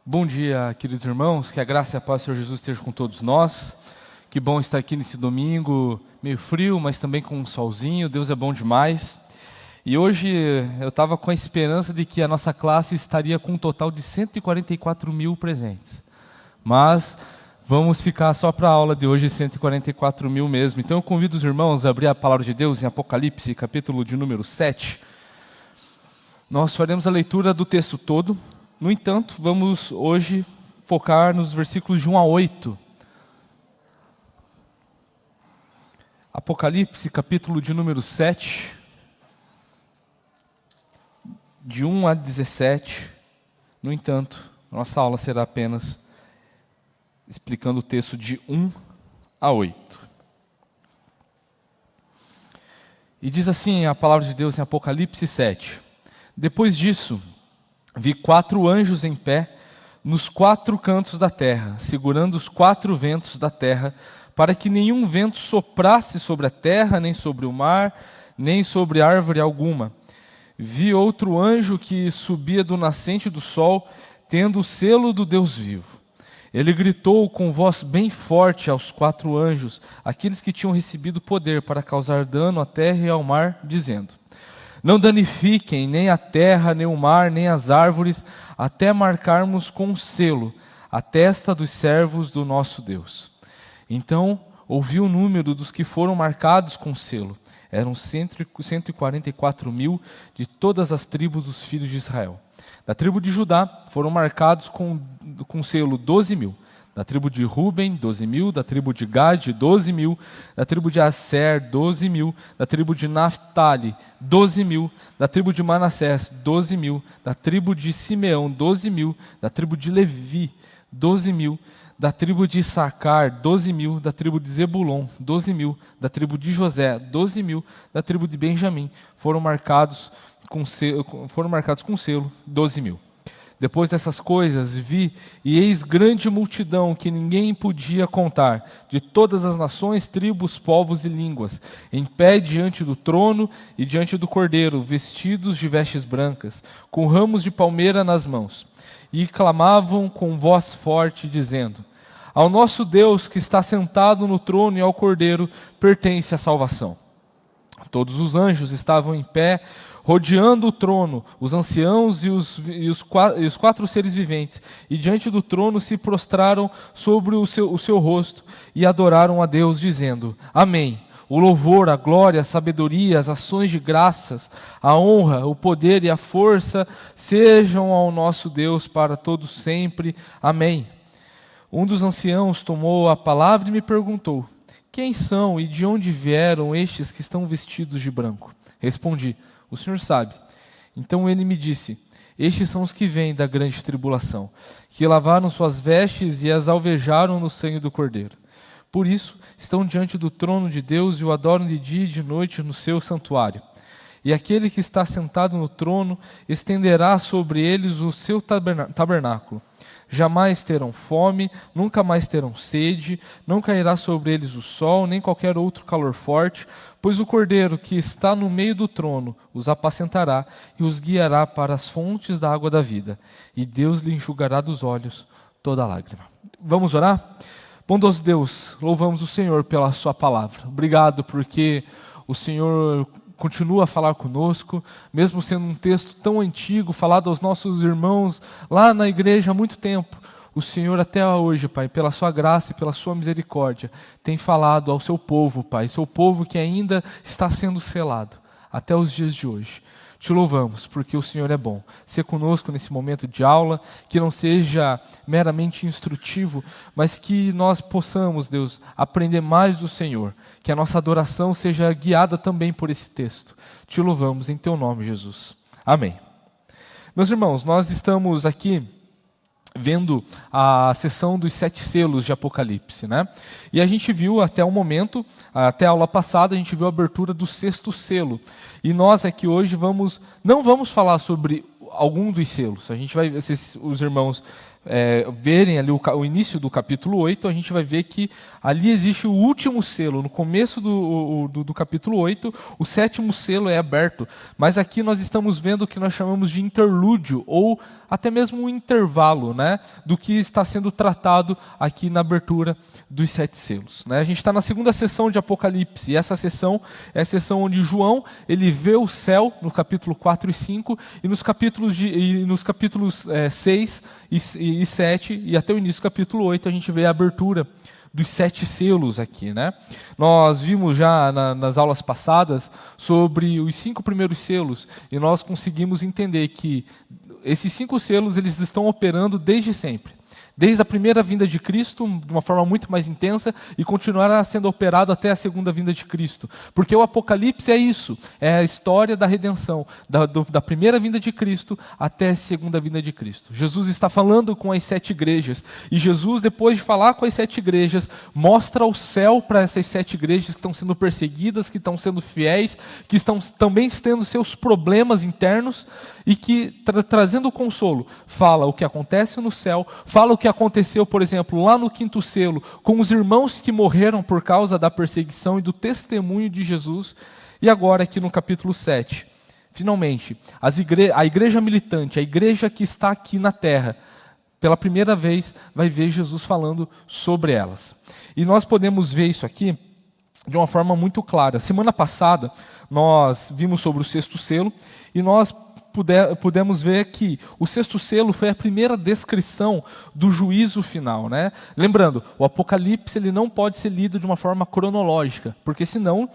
Bom dia, queridos irmãos, que a graça e a paz do Senhor Jesus estejam com todos nós. Que bom estar aqui nesse domingo, meio frio, mas também com um solzinho. Deus é bom demais. E hoje eu estava com a esperança de que a nossa classe estaria com um total de 144 mil presentes. Mas vamos ficar só para a aula de hoje 144 mil mesmo. Então eu convido os irmãos a abrir a palavra de Deus em Apocalipse, capítulo de número 7. Nós faremos a leitura do texto todo. No entanto, vamos hoje focar nos versículos de 1 a 8. Apocalipse, capítulo de número 7, de 1 a 17. No entanto, nossa aula será apenas explicando o texto de 1 a 8. E diz assim a palavra de Deus em Apocalipse 7. Depois disso, vi 4 anjos em pé nos 4 cantos da terra, segurando os 4 ventos da terra, para que nenhum vento soprasse sobre a terra, nem sobre o mar, nem sobre árvore alguma. Vi outro anjo que subia do nascente do sol, tendo o selo do Deus vivo. Ele gritou com voz bem forte aos 4 anjos, aqueles que tinham recebido poder para causar dano à terra e ao mar, dizendo: não danifiquem nem a terra, nem o mar, nem as árvores, até marcarmos com um selo a testa dos servos do nosso Deus. Então ouvi o número dos que foram marcados com selo. Eram 144 mil de todas as tribos dos filhos de Israel. Da tribo de Judá foram marcados com selo 12 mil. Da tribo de Ruben, 12 mil. Da tribo de Gade, 12 mil. Da tribo de Aser, 12 mil. Da tribo de Naftali, 12 mil. Da tribo de Manassés, 12 mil. Da tribo de Simeão, 12 mil. Da tribo de Levi, 12 mil. Da tribo de Issacar, 12 mil. Da tribo de Zebulon, 12 mil. Da tribo de José, 12 mil. Da tribo de Benjamim, foram marcados com selo 12 mil. Depois dessas coisas vi, e eis grande multidão que ninguém podia contar, de todas as nações, tribos, povos e línguas, em pé diante do trono e diante do Cordeiro, vestidos de vestes brancas, com ramos de palmeira nas mãos. E clamavam com voz forte, dizendo: ao nosso Deus que está sentado no trono e ao Cordeiro pertence a salvação. Todos os anjos estavam em pé, rodeando o trono, os anciãos e os 4 seres viventes, e diante do trono se prostraram sobre o seu rosto e adoraram a Deus, dizendo: amém. O louvor, a glória, a sabedoria, as ações de graças, a honra, o poder e a força sejam ao nosso Deus para todos sempre. Amém. Um dos anciãos tomou a palavra e me perguntou: quem são e de onde vieram estes que estão vestidos de branco? Respondi: o Senhor sabe. Então ele me disse: estes são os que vêm da grande tribulação, que lavaram suas vestes e as alvejaram no sangue do Cordeiro. Por isso estão diante do trono de Deus e o adoram de dia e de noite no seu santuário. E aquele que está sentado no trono estenderá sobre eles o seu tabernáculo. Jamais terão fome, nunca mais terão sede, não cairá sobre eles o sol, nem qualquer outro calor forte, pois o Cordeiro que está no meio do trono os apacentará e os guiará para as fontes da água da vida, e Deus lhe enxugará dos olhos toda lágrima. Vamos orar? Bondoso Deus, louvamos o Senhor pela sua palavra. Obrigado porque o Senhor continua a falar conosco, mesmo sendo um texto tão antigo, falado aos nossos irmãos lá na igreja há muito tempo. O Senhor até hoje, Pai, pela sua graça e pela sua misericórdia, tem falado ao seu povo, Pai, seu povo que ainda está sendo selado até os dias de hoje. Te louvamos, porque o Senhor é bom. Ser conosco nesse momento de aula, que não seja meramente instrutivo, mas que nós possamos, Deus, aprender mais do Senhor. Que a nossa adoração seja guiada também por esse texto. Te louvamos em Teu nome, Jesus. Amém. Meus irmãos, nós estamos aqui vendo a sessão dos 7 selos de Apocalipse, né? E a gente viu até o momento, até a aula passada, a gente viu a abertura do 6º selo. E nós aqui hoje não vamos falar sobre algum dos selos. A gente vai, os irmãos verem ali o início do capítulo 8, a gente vai ver que ali existe o último selo. No começo do capítulo 8, o 7º selo é aberto. Mas aqui nós estamos vendo o que nós chamamos de interlúdio, ou até mesmo um intervalo, né, do que está sendo tratado aqui na abertura dos 7 selos. Né? A gente está na segunda sessão de Apocalipse, e essa sessão é a sessão onde João ele vê o céu, no capítulo 4 e 5, e nos capítulos 6 e 7, e até o início do capítulo 8, a gente vê a abertura dos 7 selos aqui, né? Nós vimos já nas aulas passadas sobre os 5 primeiros selos, e nós conseguimos entender que esses 5 selos eles estão operando desde sempre. Desde a primeira vinda de Cristo, de uma forma muito mais intensa, e continuará sendo operado até a segunda vinda de Cristo. Porque o Apocalipse é isso, é a história da redenção, da primeira vinda de Cristo até a segunda vinda de Cristo. Jesus está falando com as 7 igrejas, e Jesus, depois de falar com as 7 igrejas, mostra o céu para essas 7 igrejas que estão sendo perseguidas, que estão sendo fiéis, que estão também tendo seus problemas internos, e que, trazendo o consolo, fala o que acontece no céu, fala o que aconteceu, por exemplo, lá no 5º selo, com os irmãos que morreram por causa da perseguição e do testemunho de Jesus, e agora aqui no capítulo 7, finalmente, a igreja militante, a igreja que está aqui na terra, pela primeira vez vai ver Jesus falando sobre elas. E nós podemos ver isso aqui de uma forma muito clara. Semana passada, nós vimos sobre o 6º selo, e nós pudemos ver que o 6º selo foi a primeira descrição do juízo final, né? Lembrando, o Apocalipse ele não pode ser lido de uma forma cronológica, porque senão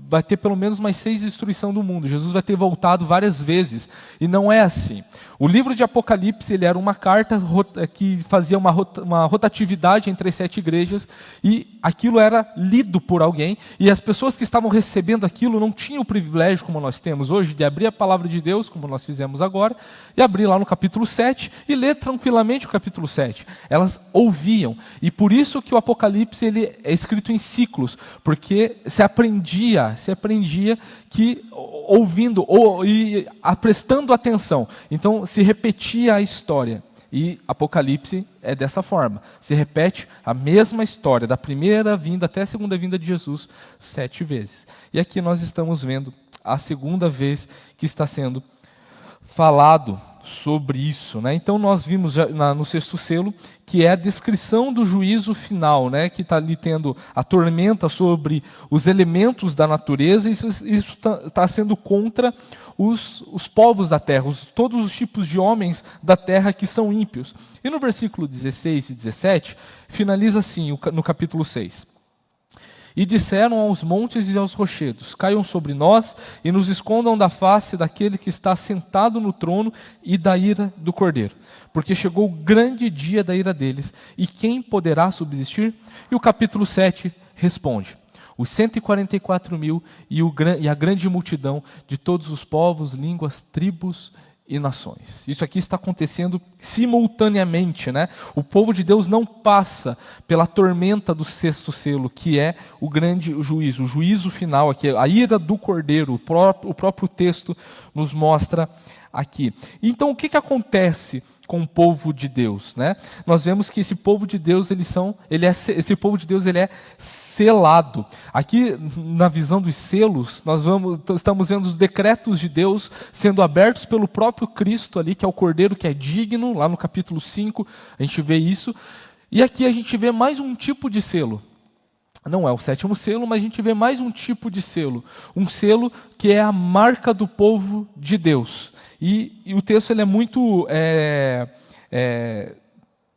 vai ter pelo menos mais 6 destruição do mundo. Jesus vai ter voltado várias vezes, e não é assim. O livro de Apocalipse ele era uma carta que fazia uma rotatividade entre as 7 igrejas, e aquilo era lido por alguém, e as pessoas que estavam recebendo aquilo não tinham o privilégio, como nós temos hoje, de abrir a palavra de Deus, como nós fizemos agora, e abrir lá no capítulo 7 e ler tranquilamente o capítulo 7. Elas ouviam, e por isso que o Apocalipse ele é escrito em ciclos, porque se aprendia que ouvindo e prestando atenção, então se repetia a história. E Apocalipse é dessa forma, se repete a mesma história, da primeira vinda até a segunda vinda de Jesus, 7 vezes. E aqui nós estamos vendo a segunda vez que está sendo falado sobre isso, né? Então nós vimos já no 6º selo que é a descrição do juízo final, né? Que está ali tendo a tormenta sobre os elementos da natureza, e isso está sendo contra os povos da terra, todos os tipos de homens da terra que são ímpios. E no versículo 16 e 17, finaliza assim, no capítulo 6. E disseram aos montes e aos rochedos: caiam sobre nós e nos escondam da face daquele que está sentado no trono e da ira do Cordeiro. Porque chegou o grande dia da ira deles, e quem poderá subsistir? E o capítulo 7 responde: os 144.000 e a grande multidão de todos os povos, línguas, tribos e nações. Isso aqui está acontecendo simultaneamente, né? O povo de Deus não passa pela tormenta do 6º selo, que é o grande juízo, o juízo final aqui, a ira do Cordeiro, o próprio texto nos mostra aqui. Então, o que acontece com o povo de Deus, né? Nós vemos que esse povo de Deus esse povo de Deus ele é selado. Aqui na visão dos selos, estamos vendo os decretos de Deus sendo abertos pelo próprio Cristo ali, que é o Cordeiro que é digno, lá no capítulo 5, a gente vê isso. E aqui a gente vê mais um tipo de selo. Não é o 7º selo, mas a gente vê mais um tipo de selo. Um selo que é a marca do povo de Deus. E o texto ele é muito...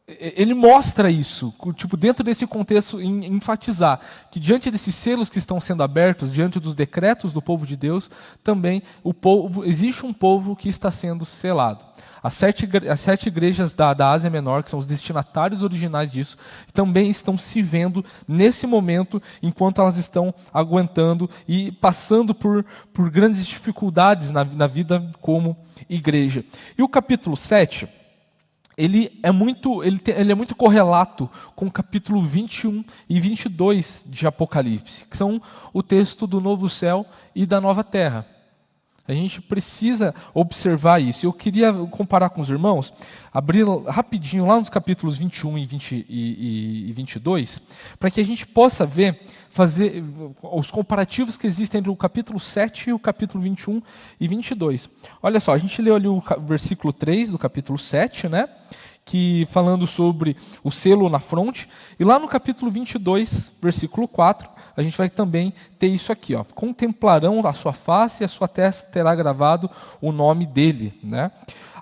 ele mostra isso, tipo, dentro desse contexto, enfatizar que diante desses selos que estão sendo abertos, diante dos decretos do povo de Deus, também existe um povo que está sendo selado. As 7 igrejas da Ásia Menor, que são os destinatários originais disso, também estão se vendo nesse momento, enquanto elas estão aguentando e passando por grandes dificuldades na vida como igreja. E o capítulo 7, ele é muito correlato com o capítulo 21 e 22 de Apocalipse, que são o texto do novo céu e da nova terra. A gente precisa observar isso. Eu queria comparar com os irmãos, abrir rapidinho lá nos capítulos 21 e 22, para que a gente possa ver, fazer os comparativos que existem entre o capítulo 7 e o capítulo 21 e 22. Olha só, a gente leu ali o versículo 3 do capítulo 7, né? Que falando sobre o selo na fronte, e lá no capítulo 22, versículo 4, a gente vai também ter isso aqui, ó. Contemplarão a sua face e a sua testa terá gravado o nome dele, né?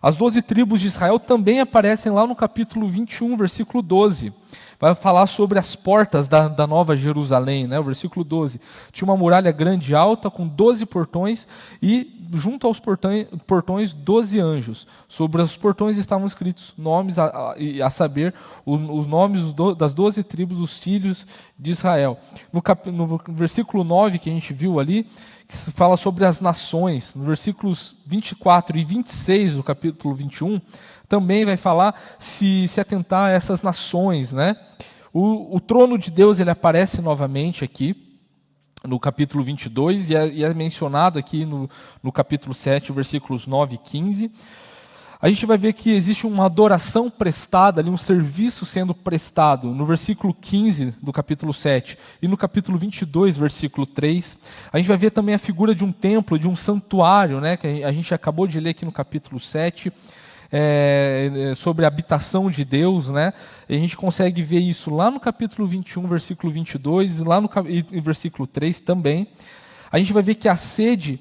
As 12 tribos de Israel também aparecem lá no capítulo 21, versículo 12. Vai falar sobre as portas da Nova Jerusalém, né? O versículo 12. Tinha uma muralha grande e alta com 12 portões e junto aos portões 12 anjos. Sobre os portões estavam escritos nomes, a saber, os nomes das 12 tribos dos filhos de Israel. No versículo 9 que a gente viu ali, que se fala sobre as nações, nos versículos 24 e 26 do capítulo 21, também vai falar, se atentar a essas nações, né? O trono de Deus, ele aparece novamente aqui, no capítulo 22, e é mencionado aqui no capítulo 7, versículos 9 e 15. A gente vai ver que existe uma adoração prestada ali, um serviço sendo prestado, no versículo 15 do capítulo 7, e no capítulo 22, versículo 3. A gente vai ver também a figura de um templo, de um santuário, né, que a gente acabou de ler aqui no capítulo 7, sobre a habitação de Deus, né? A gente consegue ver isso lá no capítulo 21, versículo 22, e lá no versículo 3 também. A gente vai ver que a sede,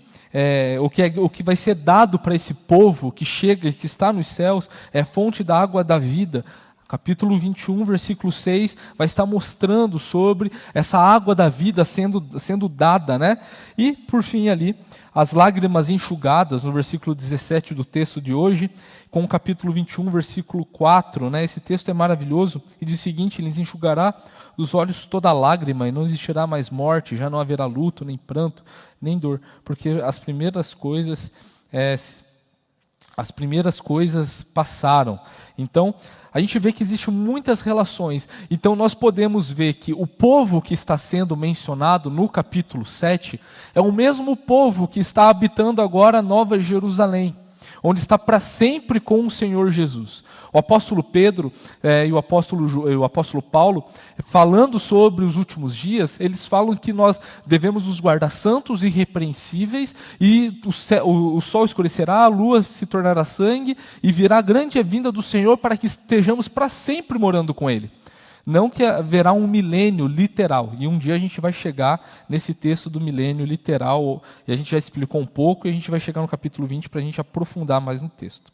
o que vai ser dado para esse povo que chega, que está nos céus, é fonte da água da vida. Capítulo 21, versículo 6, vai estar mostrando sobre essa água da vida sendo dada, né? E, por fim, ali, as lágrimas enxugadas, no versículo 17 do texto de hoje, com o capítulo 21, versículo 4, né? Esse texto é maravilhoso, e diz o seguinte: lhes enxugará dos olhos toda lágrima, e não existirá mais morte, já não haverá luto, nem pranto, nem dor, porque as primeiras coisas passaram. Então, a gente vê que existem muitas relações. Então, nós podemos ver que o povo que está sendo mencionado no capítulo 7 é o mesmo povo que está habitando agora a Nova Jerusalém, onde está para sempre com o Senhor Jesus. O apóstolo Pedro e o apóstolo Paulo, falando sobre os últimos dias, eles falam que nós devemos nos guardar santos e irrepreensíveis, e o sol escurecerá, a lua se tornará sangue, e virá a grande vinda do Senhor para que estejamos para sempre morando com Ele. Não que haverá um milênio literal, e um dia a gente vai chegar nesse texto do milênio literal, e a gente já explicou um pouco, e a gente vai chegar no capítulo 20 para a gente aprofundar mais no texto.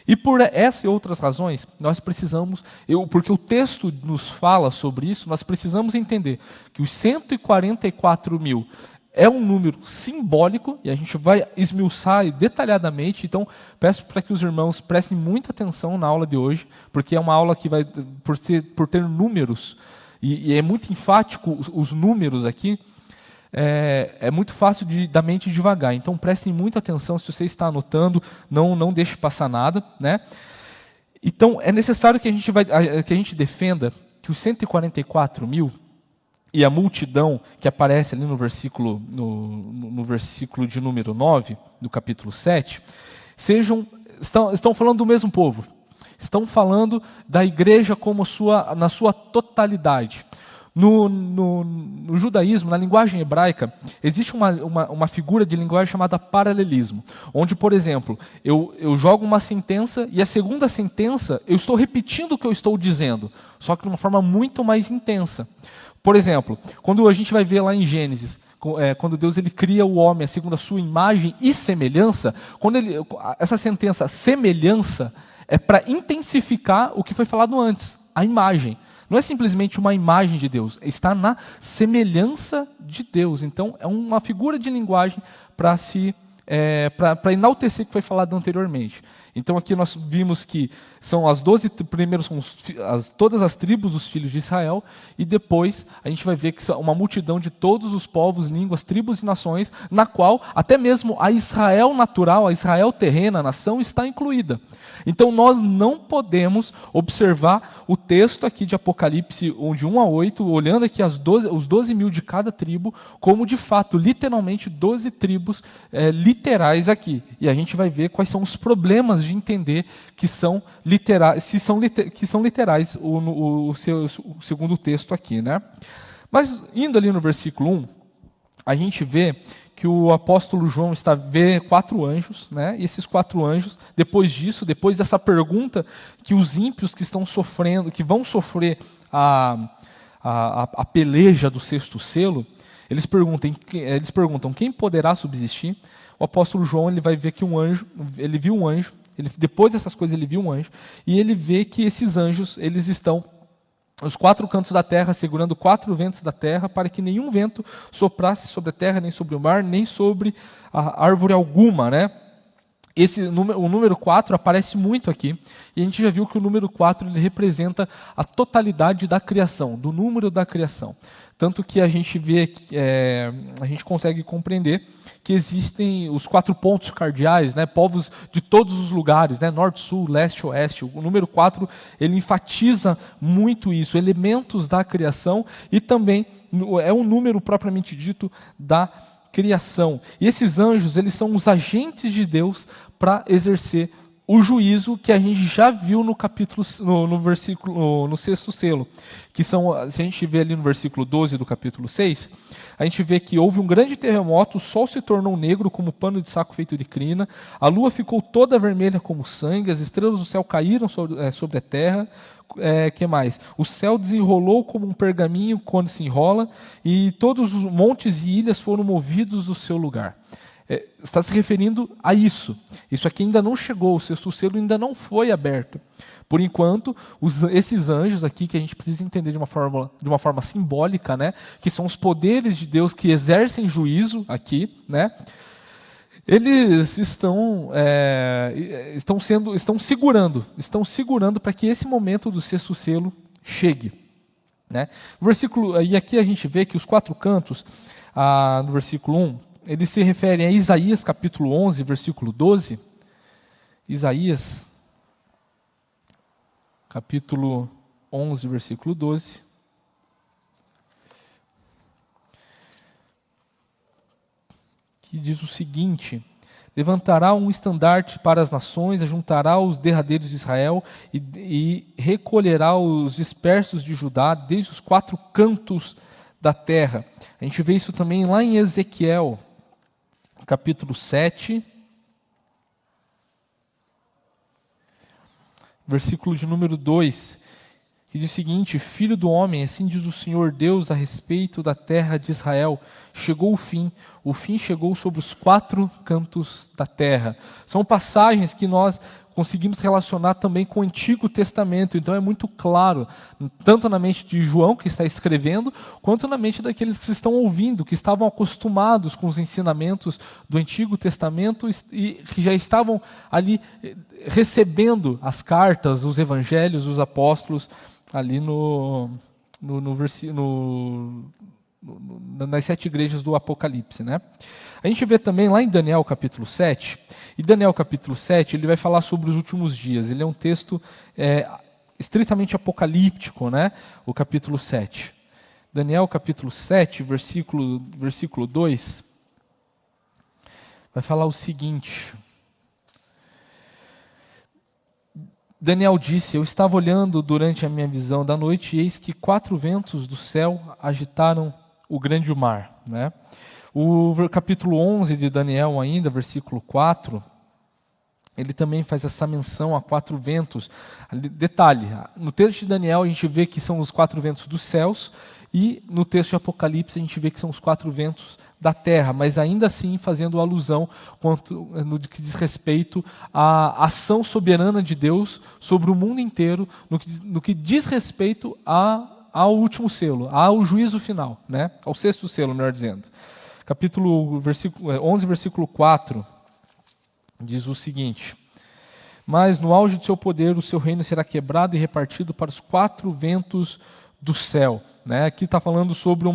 E por essa e outras razões, nós precisamos, porque o texto nos fala sobre isso, nós precisamos entender que os 144 mil é um número simbólico, e a gente vai esmiuçar detalhadamente. Então, peço para que os irmãos prestem muita atenção na aula de hoje, porque é uma aula que vai, por ter números, e é muito enfático os números aqui, é muito fácil da mente devagar. Então, prestem muita atenção. Se você está anotando, não deixe passar nada, né? Então, é necessário que a gente defenda que os 144 mil e a multidão que aparece ali no versículo de número 9, do capítulo 7, estão falando do mesmo povo. Estão falando da igreja como na sua totalidade. No judaísmo, na linguagem hebraica, existe uma figura de linguagem chamada paralelismo, onde, por exemplo, eu jogo uma sentença e a segunda sentença eu estou repetindo o que eu estou dizendo, só que de uma forma muito mais intensa. Por exemplo, quando a gente vai ver lá em Gênesis, quando Deus ele cria o homem segundo a sua imagem e semelhança, essa sentença semelhança é para intensificar o que foi falado antes, a imagem. Não é simplesmente uma imagem de Deus, está na semelhança de Deus. Então, é uma figura de linguagem para enaltecer o que foi falado anteriormente. Então, aqui nós vimos que são as 12 primeiros, todas as tribos dos filhos de Israel, e depois a gente vai ver que são uma multidão de todos os povos, línguas, tribos e nações, na qual até mesmo a Israel natural, a Israel terrena, a nação, está incluída. Então, nós não podemos observar o texto aqui de Apocalipse, de 1 a 8, olhando aqui os 12 mil de cada tribo, como de fato, literalmente, 12 tribos, literais aqui. E a gente vai ver quais são os problemas de entender que são literais, que são literais o segundo texto aqui, né? Mas indo ali no versículo 1, a gente vê que o apóstolo João vê 4 anjos, né? E esses 4 anjos, depois disso, depois dessa pergunta que os ímpios que estão sofrendo, que vão sofrer a peleja do 6º selo, eles perguntam quem poderá subsistir. O apóstolo João ele vai ver que ele viu um anjo, depois dessas coisas ele viu um anjo, e ele vê que esses anjos eles estão os 4 cantos da terra, segurando 4 ventos da terra, para que nenhum vento soprasse sobre a terra, nem sobre o mar, nem sobre a árvore alguma, né? O número 4 aparece muito aqui, e a gente já viu que o número 4 ele representa a totalidade da criação, do número da criação. Tanto que a gente vê, a gente consegue compreender que existem os 4 pontos cardeais, né, povos de todos os lugares, né, norte, sul, leste, oeste. O número 4 ele enfatiza muito isso, elementos da criação, e também é um número propriamente dito da criação. E esses anjos eles são os agentes de Deus para exercer o juízo que a gente já viu no capítulo, no versículo, no 6º selo, que são, se a gente vê ali no versículo 12 do capítulo 6, a gente vê que houve um grande terremoto, o sol se tornou negro como pano de saco feito de crina, a lua ficou toda vermelha como sangue, as estrelas do céu caíram sobre a terra, que mais? O céu desenrolou como um pergaminho quando se enrola, e todos os montes e ilhas foram movidos do seu lugar. Está se referindo a isso. Isso aqui ainda não chegou, o 6º selo ainda não foi aberto. Por enquanto, esses anjos aqui, que a gente precisa entender de uma forma simbólica, né, que são os poderes de Deus que exercem juízo aqui, né, eles estão segurando para que esse momento do 6º selo chegue, né? E aqui a gente vê que os 4 cantos, no versículo 1, eles se referem a Isaías capítulo 11, versículo 12. Isaías capítulo 11, versículo 12. Que diz o seguinte: levantará um estandarte para as nações, ajuntará os derradeiros de Israel e recolherá os dispersos de Judá desde os 4 cantos da terra. A gente vê isso também lá em Ezequiel, capítulo 7, versículo de número 2, que diz o seguinte: Filho do homem, assim diz o Senhor Deus a respeito da terra de Israel, chegou o fim chegou sobre os 4 cantos da terra. São passagens que nós conseguimos relacionar também com o Antigo Testamento, então é muito claro, tanto na mente de João, que está escrevendo, quanto na mente daqueles que estão ouvindo, que estavam acostumados com os ensinamentos do Antigo Testamento e que já estavam ali recebendo as cartas, os evangelhos, os apóstolos, ali nas 7 igrejas do Apocalipse, né? A gente vê também lá em Daniel capítulo 7, e Daniel capítulo 7 ele vai falar sobre os últimos dias. Ele é um texto estritamente apocalíptico, né? O capítulo 7. Daniel capítulo 7, versículo 2, vai falar o seguinte: Daniel disse: eu estava olhando durante a minha visão da noite, e eis que 4 ventos do céu agitaram o grande mar, né? O capítulo 11 de Daniel ainda, versículo 4, ele também faz essa menção a 4 ventos. Detalhe, no texto de Daniel a gente vê que são os 4 ventos dos céus, e no texto de Apocalipse a gente vê que são os 4 ventos da terra, mas ainda assim fazendo alusão no que diz respeito à ação soberana de Deus sobre o mundo inteiro, no que diz respeito ao último selo, ao juízo final, né? Ao 6º selo, melhor dizendo. Capítulo 11, versículo 4, diz o seguinte: mas no auge do seu poder o seu reino será quebrado e repartido para os 4 ventos do céu. Né? Aqui está falando sobre um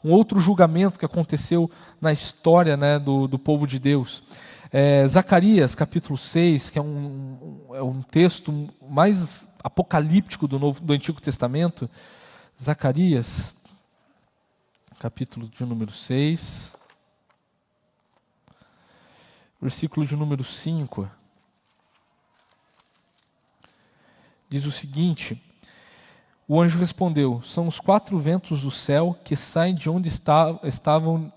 outro julgamento que aconteceu na história, né, do povo de Deus. Zacarias, capítulo 6, que é um texto mais apocalíptico do Antigo Testamento. Zacarias, capítulo de número 6. versículo de número 5, diz o seguinte: o anjo respondeu: são os 4 ventos do céu que saem de onde estavam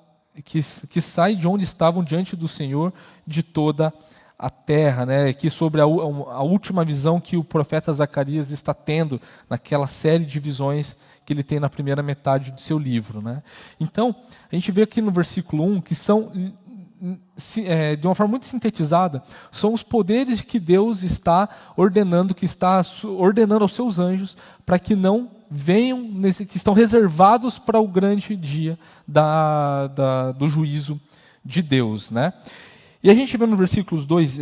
diante do Senhor de toda a terra, né? Aqui sobre a última visão que o profeta Zacarias está tendo naquela série de visões que ele tem na primeira metade do seu livro, né? Então, a gente vê aqui no versículo 1 que são, de uma forma muito sintetizada, são os poderes que Deus está ordenando, aos seus anjos para que não venham, que estão reservados para o grande dia do juízo de Deus, né? E a gente vê no versículos 2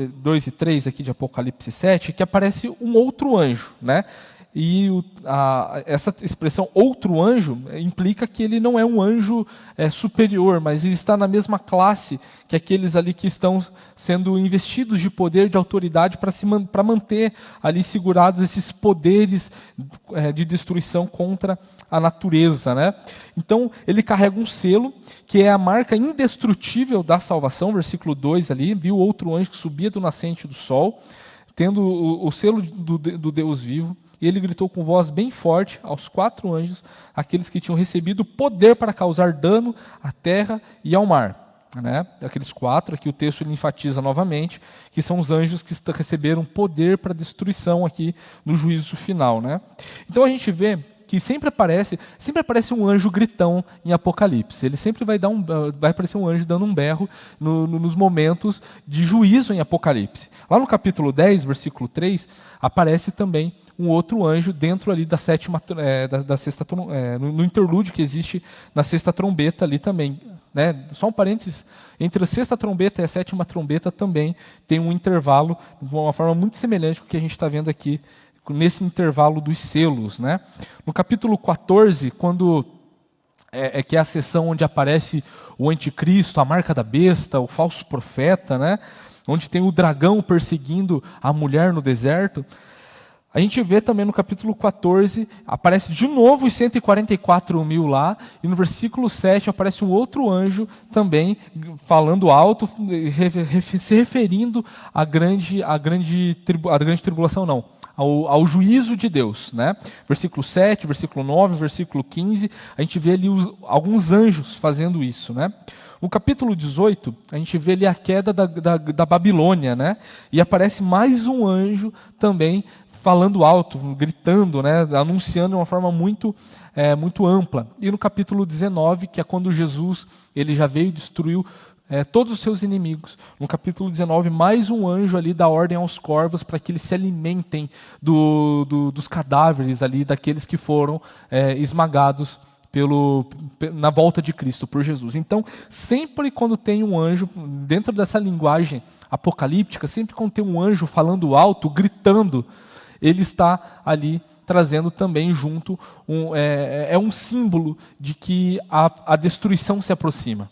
e 3 aqui de Apocalipse 7 que aparece um outro anjo, né? E essa expressão outro anjo implica que ele não é um anjo superior, mas ele está na mesma classe que aqueles ali que estão sendo investidos de poder, de autoridade para manter ali segurados esses poderes de destruição contra a natureza, né? Então ele carrega um selo que é a marca indestrutível da salvação, versículo 2 ali, viu outro anjo que subia do nascente do sol, tendo o selo do Deus vivo. E ele gritou com voz bem forte aos 4 anjos, aqueles que tinham recebido poder para causar dano à terra e ao mar. Né? Aqueles 4, aqui o texto ele enfatiza novamente, que são os anjos que receberam poder para destruição aqui no juízo final. Né? Então a gente vê que sempre aparece um anjo gritão em Apocalipse. Ele sempre vai aparecer um anjo dando um berro nos momentos de juízo em Apocalipse. Lá no capítulo 10, versículo 3, aparece também um outro anjo dentro ali da sexta, no interlúdio que existe na sexta trombeta ali também. Né? Só um parênteses, entre a sexta trombeta e a sétima trombeta também tem um intervalo, de uma forma muito semelhante com o que a gente está vendo aqui, nesse intervalo dos selos. Né? No capítulo 14, que é a sessão onde aparece o anticristo, a marca da besta, o falso profeta, né? Onde tem o dragão perseguindo a mulher no deserto, a gente vê também no capítulo 14, aparece de novo os 144 mil lá, e no versículo 7 aparece um outro anjo também, falando alto, se referindo à grande tribulação, não, ao juízo de Deus. Né? Versículo 7, versículo 9, versículo 15, a gente vê ali alguns anjos fazendo isso. Né? No capítulo 18, a gente vê ali a queda da Babilônia, né? E aparece mais um anjo também, falando alto, gritando, né, anunciando de uma forma muito ampla. E no capítulo 19, que é quando Jesus ele já veio e destruiu todos os seus inimigos. No capítulo 19, mais um anjo ali dá ordem aos corvos para que eles se alimentem dos cadáveres ali, daqueles que foram esmagados na volta de Cristo por Jesus. Então, sempre quando tem um anjo, dentro dessa linguagem apocalíptica, sempre quando tem um anjo falando alto, gritando, ele está ali trazendo também junto um símbolo de que a destruição se aproxima,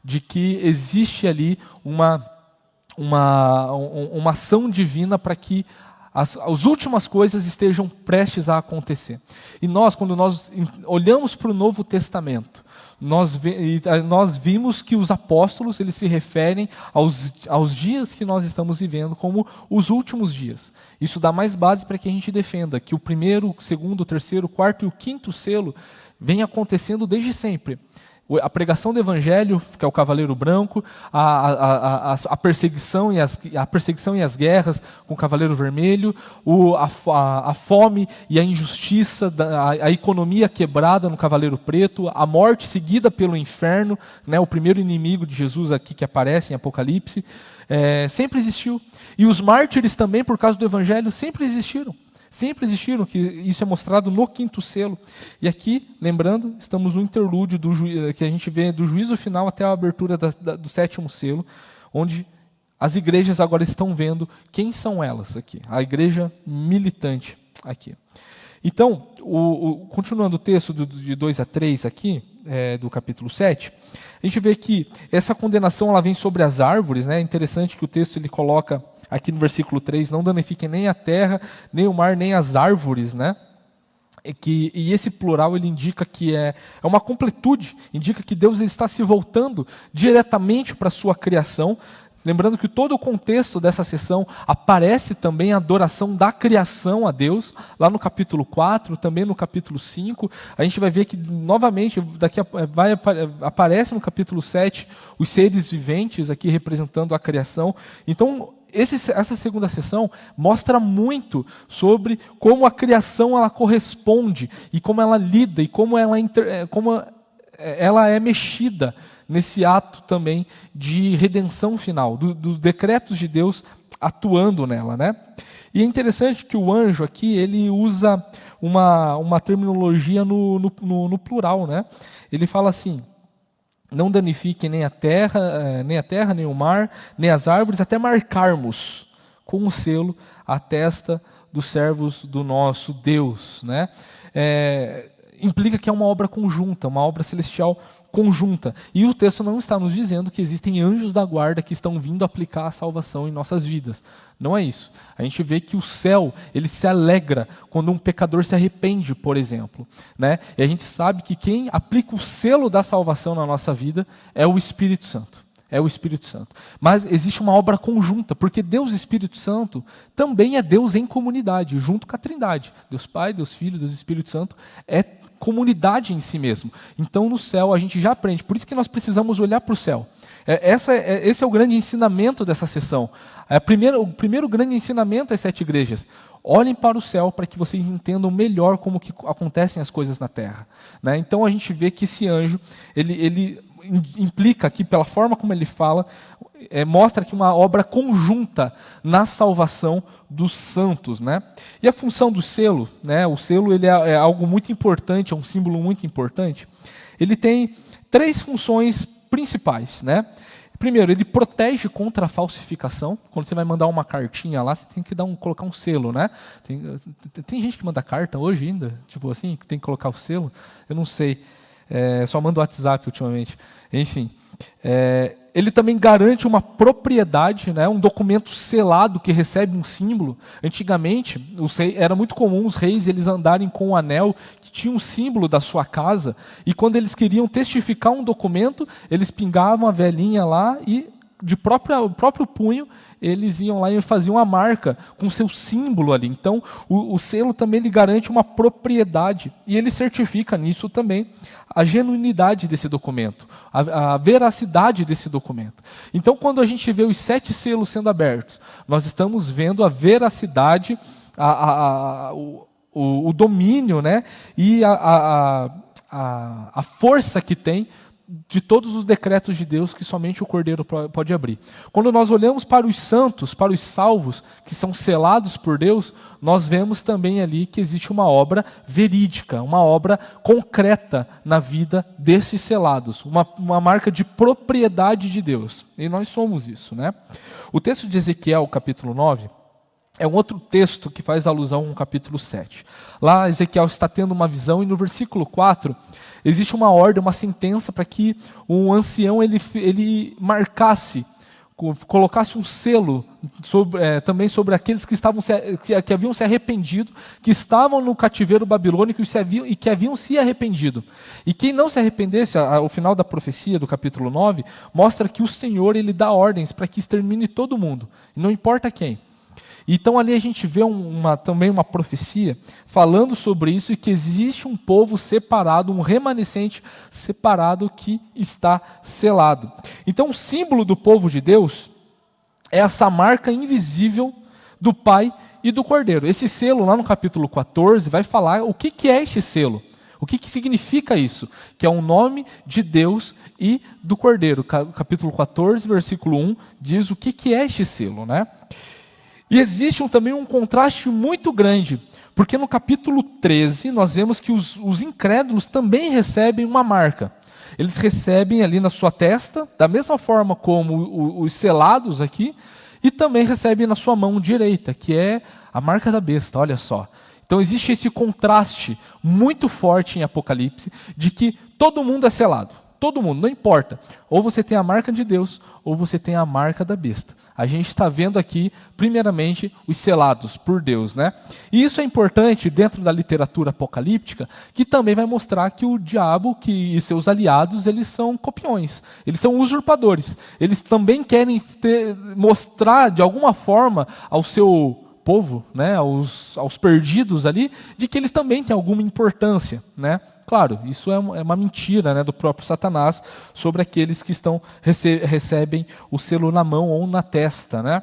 de que existe ali uma ação divina para que as últimas coisas estejam prestes a acontecer. E quando nós olhamos para o Novo Testamento, nós vimos que os apóstolos eles se referem aos dias que nós estamos vivendo como os últimos dias. Isso dá mais base para que a gente defenda que o primeiro, o segundo, o terceiro, o quarto e o quinto selo vem acontecendo desde sempre. A pregação do Evangelho, que é o Cavaleiro Branco, a perseguição e as guerras com o Cavaleiro Vermelho, a fome e a injustiça, a economia quebrada no Cavaleiro Preto, a morte seguida pelo inferno, né, o primeiro inimigo de Jesus aqui que aparece em Apocalipse, sempre existiu. E os mártires também, por causa do Evangelho, sempre existiram. Sempre existiram, que isso é mostrado no quinto selo. E aqui, lembrando, estamos no interlúdio que a gente vê do juízo final até a abertura do sétimo selo, onde as igrejas agora estão vendo quem são elas aqui. A igreja militante aqui. Então, continuando o texto de 2 a 3 aqui, do capítulo 7, a gente vê que essa condenação ela vem sobre as árvores. Né? É interessante que o texto ele coloca aqui no versículo 3, não danifiquem nem a terra, nem o mar, nem as árvores, né? E esse plural ele indica que é uma completude, indica que Deus ele está se voltando diretamente para a sua criação, lembrando que todo o contexto dessa sessão aparece também a adoração da criação a Deus, lá no capítulo 4, também no capítulo 5, a gente vai ver que novamente, aparece no capítulo 7, os seres viventes aqui representando a criação. Então, essa segunda sessão mostra muito sobre como a criação ela corresponde e como ela lida e como ela é mexida nesse ato também de redenção final, dos decretos de Deus atuando nela, né? E é interessante que o anjo aqui, ele usa uma terminologia no plural, né? Ele fala assim: não danifiquem nem a terra, nem o mar, nem as árvores, até marcarmos com o selo a testa dos servos do nosso Deus, né? Implica que é uma obra conjunta, uma obra celestial conjunta. E o texto não está nos dizendo que existem anjos da guarda que estão vindo aplicar a salvação em nossas vidas. Não é isso. A gente vê que o céu, ele se alegra quando um pecador se arrepende, por exemplo, né? E a gente sabe que quem aplica o selo da salvação na nossa vida é o Espírito Santo. É o Espírito Santo. Mas existe uma obra conjunta, porque Deus e Espírito Santo também é Deus em comunidade, junto com a Trindade. Deus Pai, Deus Filho, Deus Espírito Santo é comunidade em si mesmo. Então no céu a gente já aprende, por isso que nós precisamos olhar para o céu. Esse é o grande ensinamento dessa sessão. O primeiro grande ensinamento às 7 igrejas: olhem para o céu para que vocês entendam melhor como que acontecem as coisas na terra, né? Então a gente vê que esse anjo, ele implica aqui, pela forma como ele fala, mostra que uma obra conjunta na salvação dos santos, né? E a função do selo, né? O selo ele é algo muito importante, é um símbolo muito importante. Ele tem 3 funções principais, né? Primeiro, ele protege contra a falsificação. Quando você vai mandar uma cartinha lá, você tem que colocar um selo, né? Tem gente que manda carta hoje ainda, tipo assim, que tem que colocar o selo. Eu não sei. Só mando WhatsApp ultimamente. Enfim. Ele também garante uma propriedade, né, um documento selado que recebe um símbolo. Antigamente, era muito comum os reis eles andarem com um anel que tinha um símbolo da sua casa, e quando eles queriam testificar um documento, eles pingavam a velhinha lá e, de próprio punho, eles iam lá e faziam a marca com seu símbolo ali. Então, o selo também ele garante uma propriedade, e ele certifica nisso também a genuinidade desse documento, a veracidade desse documento. Então, quando a gente vê os 7 selos sendo abertos, nós estamos vendo a veracidade, o domínio, né, e a força que tem de todos os decretos de Deus que somente o Cordeiro pode abrir. Quando nós olhamos para os santos, para os salvos, que são selados por Deus, nós vemos também ali que existe uma obra verídica, uma obra concreta na vida desses selados, uma marca de propriedade de Deus. E nós somos isso, né? O texto de Ezequiel, capítulo 9, é um outro texto que faz alusão ao capítulo 7. Lá Ezequiel está tendo uma visão, e no versículo 4 existe uma ordem, uma sentença para que um ancião ele marcasse, colocasse um selo também sobre aqueles que haviam se arrependido, que estavam no cativeiro babilônico e que haviam se arrependido. E quem não se arrependesse, ao final da profecia do capítulo 9, mostra que o Senhor ele dá ordens para que extermine todo mundo, e não importa quem. Então ali a gente vê também uma profecia falando sobre isso, e que existe um povo separado, um remanescente separado que está selado. Então o símbolo do povo de Deus é essa marca invisível do Pai e do Cordeiro. Esse selo lá no capítulo 14 vai falar o que é este selo. O que significa isso? Que é o nome de Deus e do Cordeiro. Capítulo 14, versículo 1 diz o que é este selo, né? E existe também um contraste muito grande, porque no capítulo 13 nós vemos que os incrédulos também recebem uma marca. Eles recebem ali na sua testa, da mesma forma como os selados aqui, e também recebem na sua mão direita, que é a marca da besta, olha só. Então existe esse contraste muito forte em Apocalipse, de que todo mundo é selado. Todo mundo, não importa. Ou você tem a marca de Deus, ou você tem a marca da besta. A gente está vendo aqui, primeiramente, os selados por Deus, né? E isso é importante dentro da literatura apocalíptica, que também vai mostrar que o diabo e seus aliados, eles são copiões, eles são usurpadores. Eles também querem mostrar, de alguma forma, ao seu povo, né, aos perdidos ali, de que eles também têm alguma importância, né? Claro, isso é uma mentira, né, do próprio Satanás sobre aqueles que recebem o selo na mão ou na testa, né?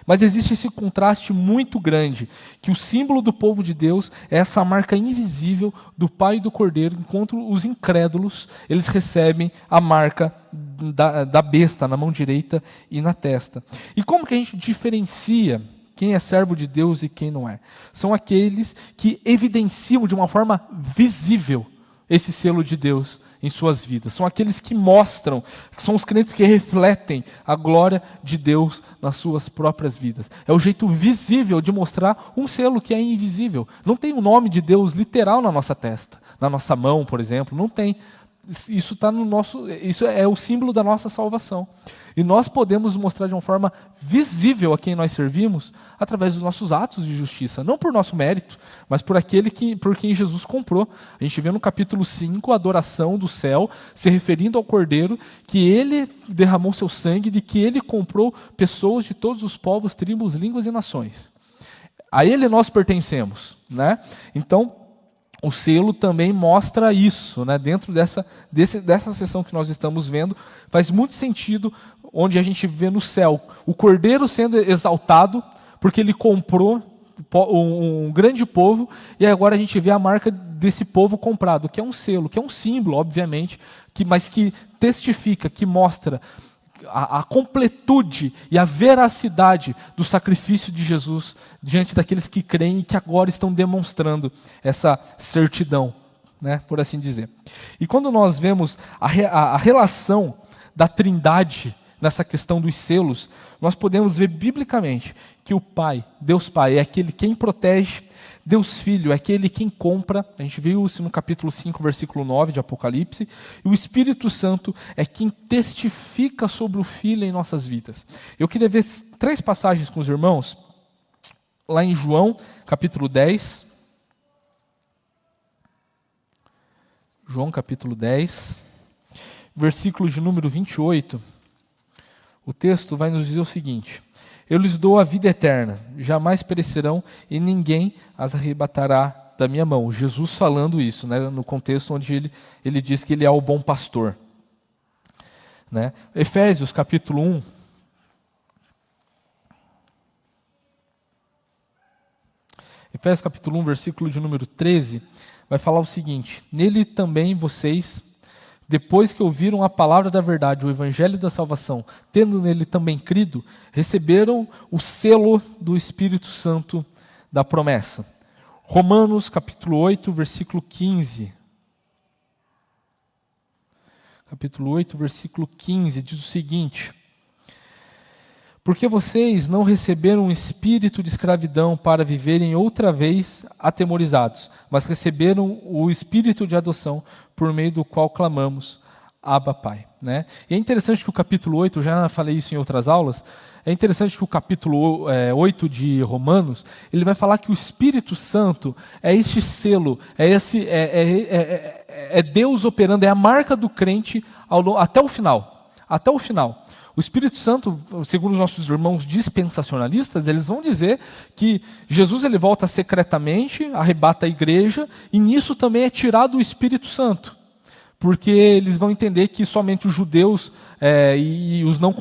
Mas existe esse contraste muito grande, que o símbolo do povo de Deus é essa marca invisível do Pai e do Cordeiro, enquanto os incrédulos, eles recebem a marca da besta na mão direita e na testa. E como que a gente diferencia quem é servo de Deus e quem não é? São aqueles que evidenciam de uma forma visível esse selo de Deus em suas vidas. São aqueles que mostram, são os crentes que refletem a glória de Deus nas suas próprias vidas. É o jeito visível de mostrar um selo que é invisível. Não tem o nome de Deus literal na nossa testa, na nossa mão, por exemplo. Não tem. Isso está no nosso. Isso é o símbolo da nossa salvação. E nós podemos mostrar de uma forma visível a quem nós servimos através dos nossos atos de justiça, não por nosso mérito, mas por quem Jesus comprou. A gente vê no capítulo 5 a adoração do céu, se referindo ao Cordeiro, que ele derramou seu sangue, de que ele comprou pessoas de todos os povos, tribos, línguas e nações. A ele nós pertencemos, né? Então, o selo também mostra isso, né? Dentro dessa sessão que nós estamos vendo, faz muito sentido onde a gente vê no céu o Cordeiro sendo exaltado, porque ele comprou um grande povo, e agora a gente vê a marca desse povo comprado, que é um selo, que é um símbolo, obviamente, mas que testifica, que mostra a completude e a veracidade do sacrifício de Jesus diante daqueles que creem e que agora estão demonstrando essa certidão, né, por assim dizer. E quando nós vemos a relação da Trindade nessa questão dos selos, nós podemos ver biblicamente que o Pai, Deus Pai, é aquele quem protege, Deus Filho é aquele quem compra, a gente viu isso no capítulo 5, versículo 9 de Apocalipse, e o Espírito Santo é quem testifica sobre o Filho em nossas vidas. Eu queria ver 3 passagens com os irmãos, lá em João, capítulo 10. João, capítulo 10, versículo de número 28. O texto vai nos dizer o seguinte: eu lhes dou a vida eterna, jamais perecerão e ninguém as arrebatará da minha mão. Jesus falando isso, né, no contexto onde ele diz que ele é o bom pastor. Né? Efésios capítulo 1. Efésios capítulo 1, versículo de número 13, vai falar o seguinte: nele também vocês, depois que ouviram a palavra da verdade, o evangelho da salvação, tendo nele também crido, receberam o selo do Espírito Santo da promessa. Romanos capítulo 8, versículo 15. Capítulo 8, versículo 15, diz o seguinte: porque vocês não receberam um espírito de escravidão para viverem outra vez atemorizados, mas receberam o espírito de adoção, por meio do qual clamamos, Abba, Pai. Né? E é interessante que o capítulo 8, eu já falei isso em outras aulas, é interessante que o capítulo 8 de Romanos, ele vai falar que o Espírito Santo é este selo, é Deus operando, é a marca do crente até o final. Até o final. O Espírito Santo, segundo os nossos irmãos dispensacionalistas, eles vão dizer que Jesus ele volta secretamente, arrebata a igreja, e nisso também é tirado o Espírito Santo. Porque eles vão entender que somente os judeus e os não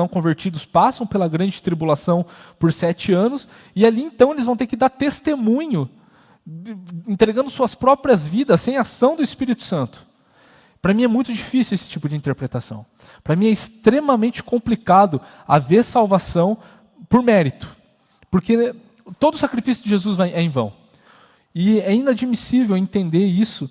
convertidos passam pela grande tribulação por 7 anos, e ali então eles vão ter que dar testemunho, entregando suas próprias vidas sem ação do Espírito Santo. Para mim é muito difícil esse tipo de interpretação. Para mim é extremamente complicado haver salvação por mérito. Porque todo o sacrifício de Jesus é em vão. E é inadmissível entender isso,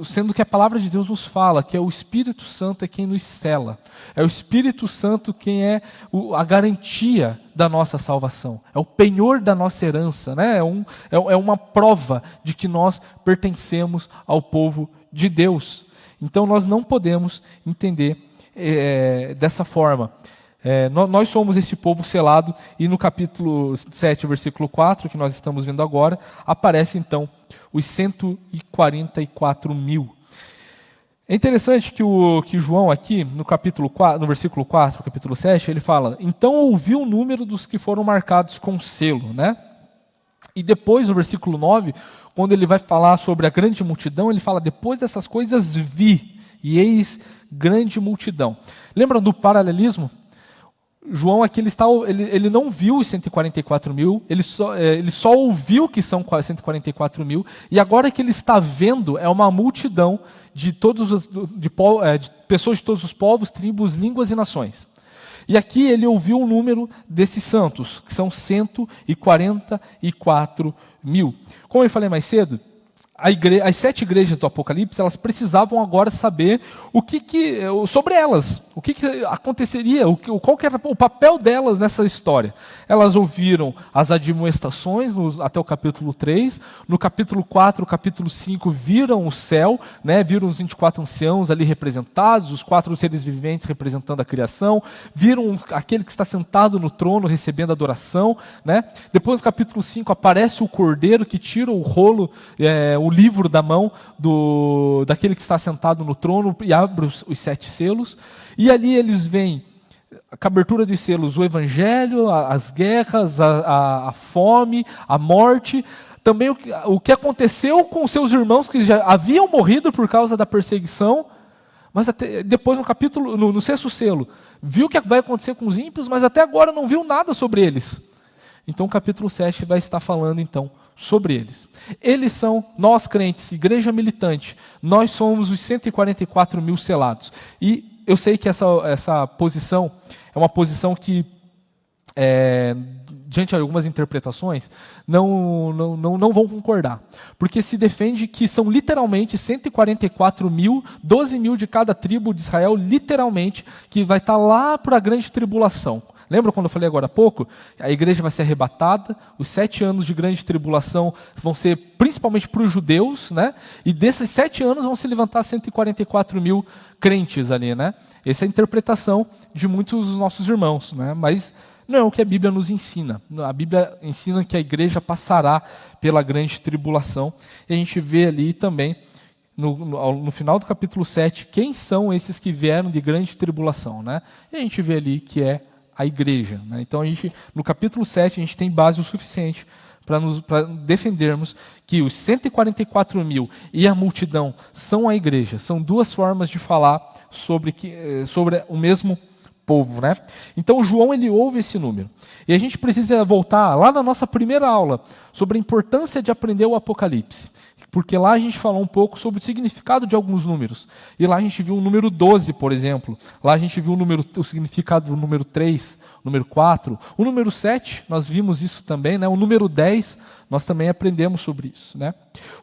sendo que a palavra de Deus nos fala que é o Espírito Santo é quem nos sela. É o Espírito Santo quem é a garantia da nossa salvação. É o penhor da nossa herança. Né? É uma prova de que nós pertencemos ao povo de Deus. Então nós não podemos entender dessa forma. Nós somos esse povo selado, e no capítulo 7, versículo 4, que nós estamos vendo agora, aparece então os 144 mil. É interessante que João aqui, no versículo 4, capítulo 7, ele fala: então ouviu o número dos que foram marcados com selo, né? E depois, no versículo 9, quando ele vai falar sobre a grande multidão, ele fala: depois dessas coisas vi, e eis grande multidão. Lembram do paralelismo? João aqui ele não viu os 144 mil, ele só ouviu que são 144 mil, e agora que ele está vendo é uma multidão de pessoas de todos os povos, tribos, línguas e nações. E aqui ele ouviu o número desses santos, que são 144 mil. Como eu falei mais cedo, as 7 igrejas do Apocalipse, elas precisavam agora saber sobre elas, o que aconteceria, qual que era o papel delas nessa história. Elas ouviram as admoestações até o capítulo 3, no capítulo 4, capítulo 5, viram o céu, né, viram os 24 anciãos ali representados, os 4 seres viventes representando a criação, viram aquele que está sentado no trono recebendo adoração, né? Depois no capítulo 5 aparece o cordeiro que tira o rolo, o livro da mão daquele que está sentado no trono e abre os 7 selos, e ali eles veem com a abertura dos selos o evangelho, as guerras, a fome, a morte, também o que aconteceu com seus irmãos que já haviam morrido por causa da perseguição, mas depois no 6º selo, viu o que vai acontecer com os ímpios, mas até agora não viu nada sobre eles. Então o capítulo 7 vai estar falando então sobre eles. Eles são, nós crentes, igreja militante, nós somos os 144 mil selados. E eu sei que essa posição é uma posição que, diante de algumas interpretações, não vão concordar. Porque se defende que são literalmente 144 mil, 12 mil de cada tribo de Israel, literalmente, que vai estar lá para a grande tribulação. Lembra quando eu falei agora há pouco? A igreja vai ser arrebatada, os 7 anos de grande tribulação vão ser principalmente para os judeus, né? E desses 7 anos vão se levantar 144 mil crentes ali, né? Essa é a interpretação de muitos dos nossos irmãos, né? Mas não é o que a Bíblia nos ensina. A Bíblia ensina que a igreja passará pela grande tribulação, e a gente vê ali também, no final do capítulo 7, quem são esses que vieram de grande tribulação, né? E a gente vê ali que é a igreja, né? Então no capítulo 7 a gente tem base o suficiente para defendermos que os 144 mil e a multidão são a igreja. São 2 formas de falar sobre o mesmo povo, né? Então João ele ouve esse número. E a gente precisa voltar lá na nossa primeira aula sobre a importância de aprender o Apocalipse. Porque lá a gente falou um pouco sobre o significado de alguns números. E lá a gente viu o número 12, por exemplo. Lá a gente viu o significado do número 3, o número 4. O número 7, nós vimos isso também, né? O número 10, nós também aprendemos sobre isso, né?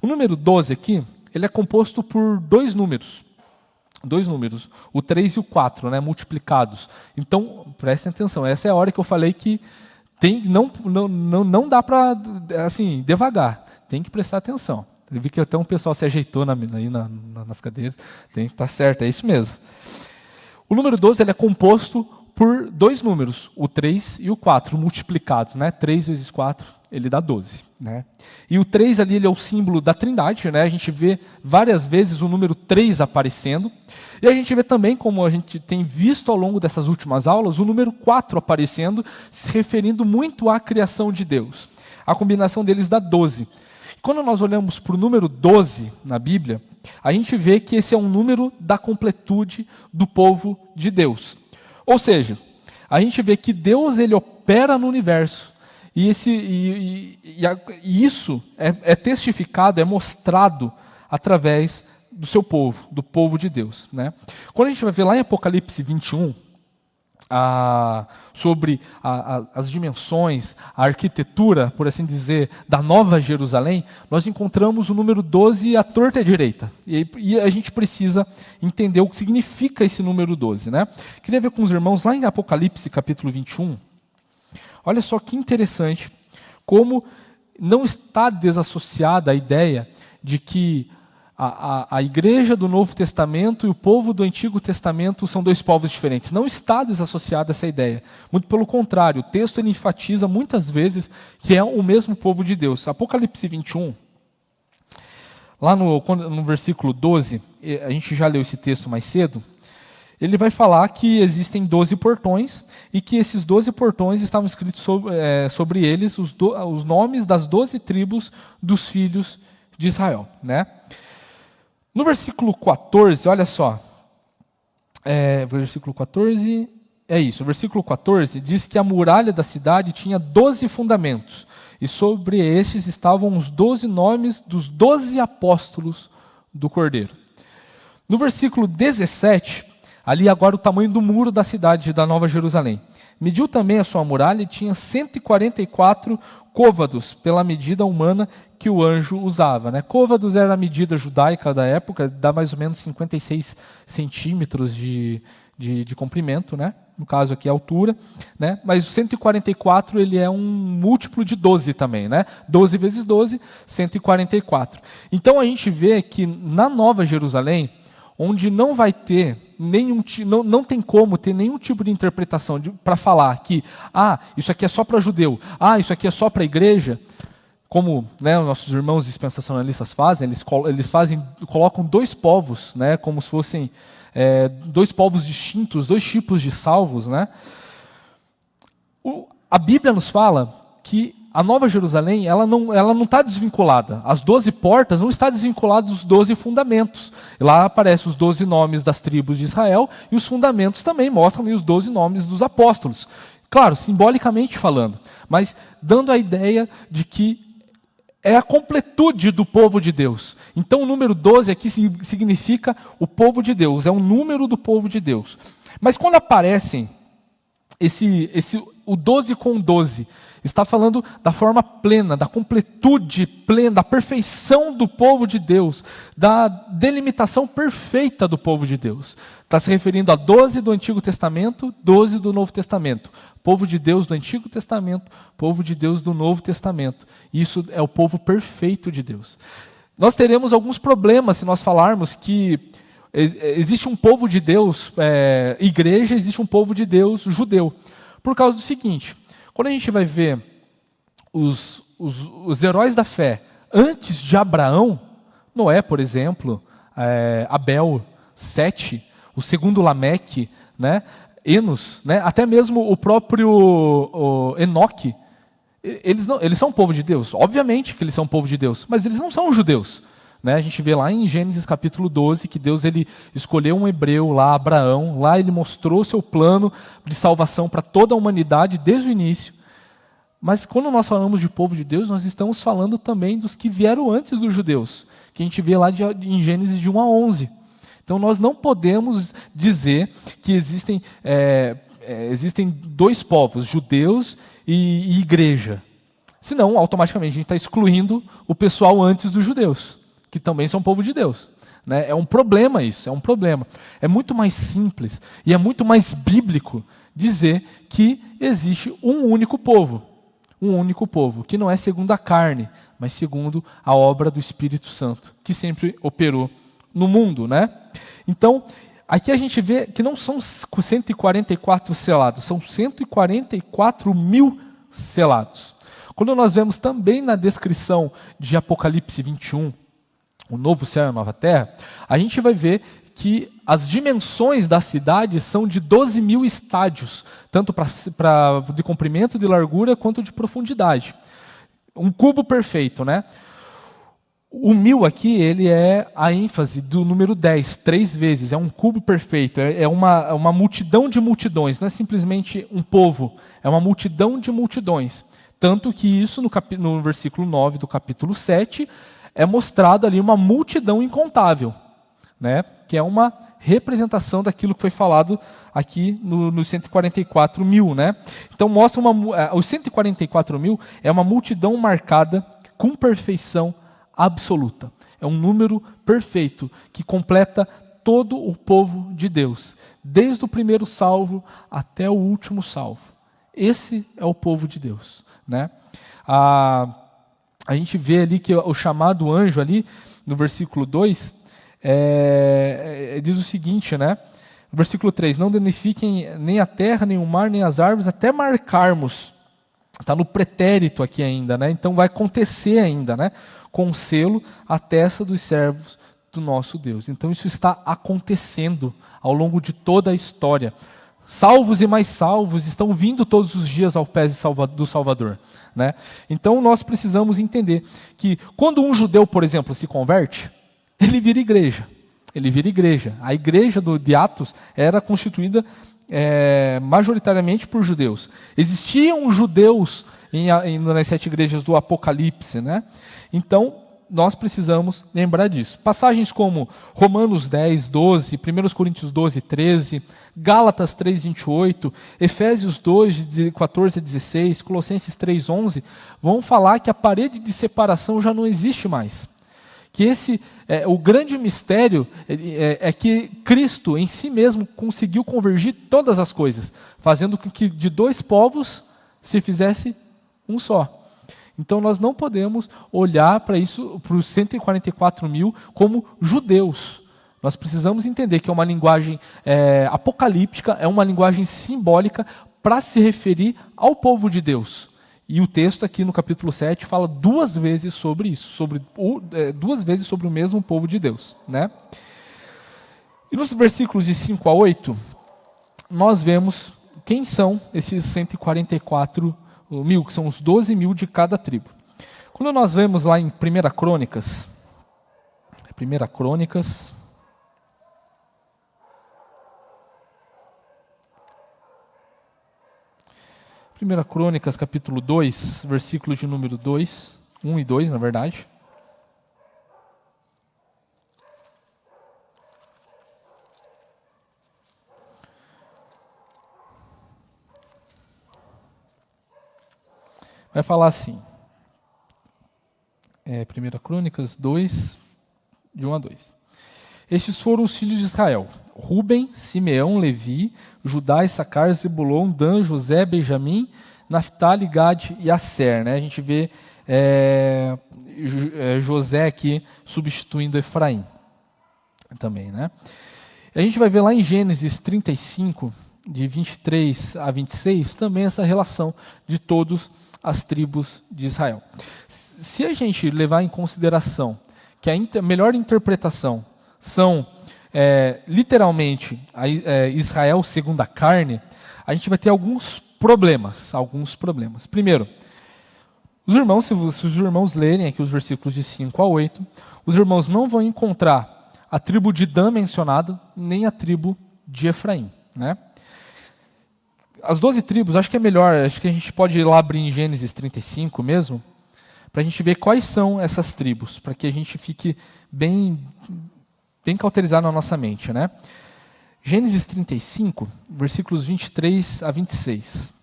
O número 12 aqui, ele é composto por 2 números. 2 números, o 3 e o 4, né? Multiplicados. Então, prestem atenção, essa é a hora que eu falei que não dá para, assim, devagar. Tem que prestar atenção. Eu vi que até um pessoal se ajeitou nas cadeiras. Tem que estar certo, é isso mesmo. O número 12 ele é composto por 2 números, o 3 e o 4, multiplicados, né? 3 vezes 4, ele dá 12. Né? E o 3 ali ele é o símbolo da Trindade, né? A gente vê várias vezes o número 3 aparecendo. E a gente vê também, como a gente tem visto ao longo dessas últimas aulas, o número 4 aparecendo, se referindo muito à criação de Deus. A combinação deles dá 12. Quando nós olhamos para o número 12 na Bíblia, a gente vê que esse é um número da completude do povo de Deus. Ou seja, a gente vê que Deus ele opera no universo, e isso é testificado, é mostrado através do seu povo, do povo de Deus. Né? Quando a gente vai ver lá em Apocalipse 21, sobre as dimensões, a arquitetura, por assim dizer, da Nova Jerusalém, nós encontramos o número 12 à torta e à direita. E a gente precisa entender o que significa esse número 12. Né? Queria ver com os irmãos lá em Apocalipse capítulo 21. Olha só que interessante, como não está desassociada a ideia de que a igreja do Novo Testamento e o povo do Antigo Testamento são dois povos diferentes. Não está desassociada essa ideia. Muito pelo contrário, o texto ele enfatiza muitas vezes que é o mesmo povo de Deus. Apocalipse 21, lá no versículo 12, a gente já leu esse texto mais cedo, ele vai falar que existem 12 portões e que esses 12 portões estavam escritos sobre eles os nomes das 12 tribos dos filhos de Israel, né? No versículo 14, olha só, versículo 14, o versículo 14 diz que a muralha da cidade tinha 12 fundamentos, e sobre estes estavam os 12 nomes dos 12 apóstolos do Cordeiro. No versículo 17, ali agora o tamanho do muro da cidade da Nova Jerusalém. Mediu também a sua muralha e tinha 144 côvados, pela medida humana que o anjo usava, né? Côvados era a medida judaica da época, dá mais ou menos 56 centímetros de comprimento, né? No caso aqui a altura, né? Mas o 144 ele é um múltiplo de 12 também, né? 12 vezes 12, 144. Então a gente vê que na Nova Jerusalém, onde não vai ter não tem como ter nenhum tipo de interpretação para falar que isso aqui é só para judeu, isso aqui é só para a igreja, como, né, os nossos irmãos dispensacionalistas fazem, eles colocam dois povos, né, como se fossem dois povos distintos, dois tipos de salvos, né? A Bíblia nos fala que a Nova Jerusalém, ela não está desvinculada. As 12 portas não estão desvinculadas dos 12 fundamentos. Lá aparecem os 12 nomes das tribos de Israel e os fundamentos também mostram os 12 nomes dos apóstolos. Claro, simbolicamente falando, mas dando a ideia de que é a completude do povo de Deus. Então o número 12 aqui significa o povo de Deus, é um número do povo de Deus. Mas quando aparecem o 12 com 12, está falando da forma plena, da completude plena, da perfeição do povo de Deus, da delimitação perfeita do povo de Deus. Está se referindo a 12 do Antigo Testamento, 12 do Novo Testamento. Povo de Deus do Antigo Testamento, povo de Deus do Novo Testamento. Isso é o povo perfeito de Deus. Nós teremos alguns problemas se nós falarmos que existe um povo de Deus, igreja, existe um povo de Deus judeu. Por causa do seguinte: quando a gente vai ver os heróis da fé antes de Abraão, Noé, por exemplo, Abel, Sete, o segundo Lameque, né, Enos, né, até mesmo o próprio Enoque, eles são um povo de Deus. Obviamente que eles são um povo de Deus, mas eles não são judeus. Né? A gente vê lá em Gênesis capítulo 12 que Deus ele escolheu um hebreu lá, Abraão, lá ele mostrou seu plano de salvação para toda a humanidade desde o início. Mas quando nós falamos de povo de Deus, nós estamos falando também dos que vieram antes dos judeus, que a gente vê lá em Gênesis de 1 a 11. Então nós não podemos dizer que existem dois povos, judeus e igreja. Senão, automaticamente, a gente está excluindo o pessoal antes dos judeus, que também são povo de Deus. Né? É um problema isso, é um problema. É muito mais simples e é muito mais bíblico dizer que existe um único povo, que não é segundo a carne, mas segundo a obra do Espírito Santo, que sempre operou no mundo. Né? Então, aqui a gente vê que não são 144 selados, são 144 mil selados. Quando nós vemos também na descrição de Apocalipse 21, o novo céu e a nova terra, a gente vai ver que as dimensões da cidade são de 12 mil estádios, tanto de comprimento, de largura, quanto de profundidade. Um cubo perfeito, né? O 1000 aqui, ele é a ênfase do número 10, 3 vezes, é um cubo perfeito, é uma multidão de multidões, não é simplesmente um povo, é uma multidão de multidões. Tanto que isso, no versículo 9 do capítulo 7, é mostrado ali uma multidão incontável, né? Que é uma representação daquilo que foi falado aqui nos 144 mil. Né? Então, mostra os 144 mil é uma multidão marcada com perfeição absoluta. É um número perfeito que completa todo o povo de Deus, desde o primeiro salvo até o último salvo. Esse é o povo de Deus. Né? A gente vê ali que o chamado anjo ali, no versículo 2, diz o seguinte, né? Versículo 3, não danifiquem nem a terra, nem o mar, nem as árvores, até marcarmos. Está no pretérito aqui ainda, né? Então vai acontecer ainda, né? Com o selo, a testa dos servos do nosso Deus. Então isso está acontecendo ao longo de toda a história. Salvos e mais salvos estão vindo todos os dias ao pé do Salvador, né? Então nós precisamos entender que quando um judeu, por exemplo, se converte, ele vira igreja. Ele vira igreja. A igreja de Atos era constituída majoritariamente por judeus. Existiam judeus nas 7 igrejas do Apocalipse, né? Então, nós precisamos lembrar disso. Passagens como Romanos 10, 12, 1 Coríntios 12, 13, Gálatas 3, 28, Efésios 2, de 14 a 16, Colossenses 3, 11, vão falar que a parede de separação já não existe mais. Que o grande mistério é que Cristo em si mesmo conseguiu convergir todas as coisas, fazendo com que de 2 povos se fizesse um só. Então nós não podemos olhar para isso, para os 144 mil, como judeus. Nós precisamos entender que é uma linguagem apocalíptica, é uma linguagem simbólica para se referir ao povo de Deus. E o texto aqui no capítulo 7 fala 2 vezes sobre isso, 2 vezes sobre o mesmo povo de Deus, né? E nos versículos de 5 a 8, nós vemos quem são esses 144 mil, que são os 12 mil de cada tribo. Quando nós vemos lá em 1 Crônicas, 1 Crônicas, capítulo 2, versículos de número 2, 1 e 2, na verdade. Vai falar assim, 1 Crônicas 2, de 1 a 2. Estes foram os filhos de Israel: Ruben, Simeão, Levi, Judá, Issacar, Zebulon, Dan, José, Benjamim, Naftali, Gad e Asser, né? A gente vê José aqui substituindo Efraim também, né? A gente vai ver lá em Gênesis 35, de 23 a 26, também essa relação de todas as tribos de Israel. Se a gente levar em consideração que a melhor interpretação são literalmente Israel segundo a carne, a gente vai ter alguns problemas. Primeiro, se os irmãos lerem aqui os versículos de 5 a 8, os irmãos não vão encontrar a tribo de Dan mencionada, nem a tribo de Efraim, né? As 12 tribos, acho que é melhor, acho que a gente pode ir lá abrir em Gênesis 35 mesmo, para a gente ver quais são essas tribos, para que a gente fique bem cauterizado na nossa mente, né? Gênesis 35, versículos 23 a 26.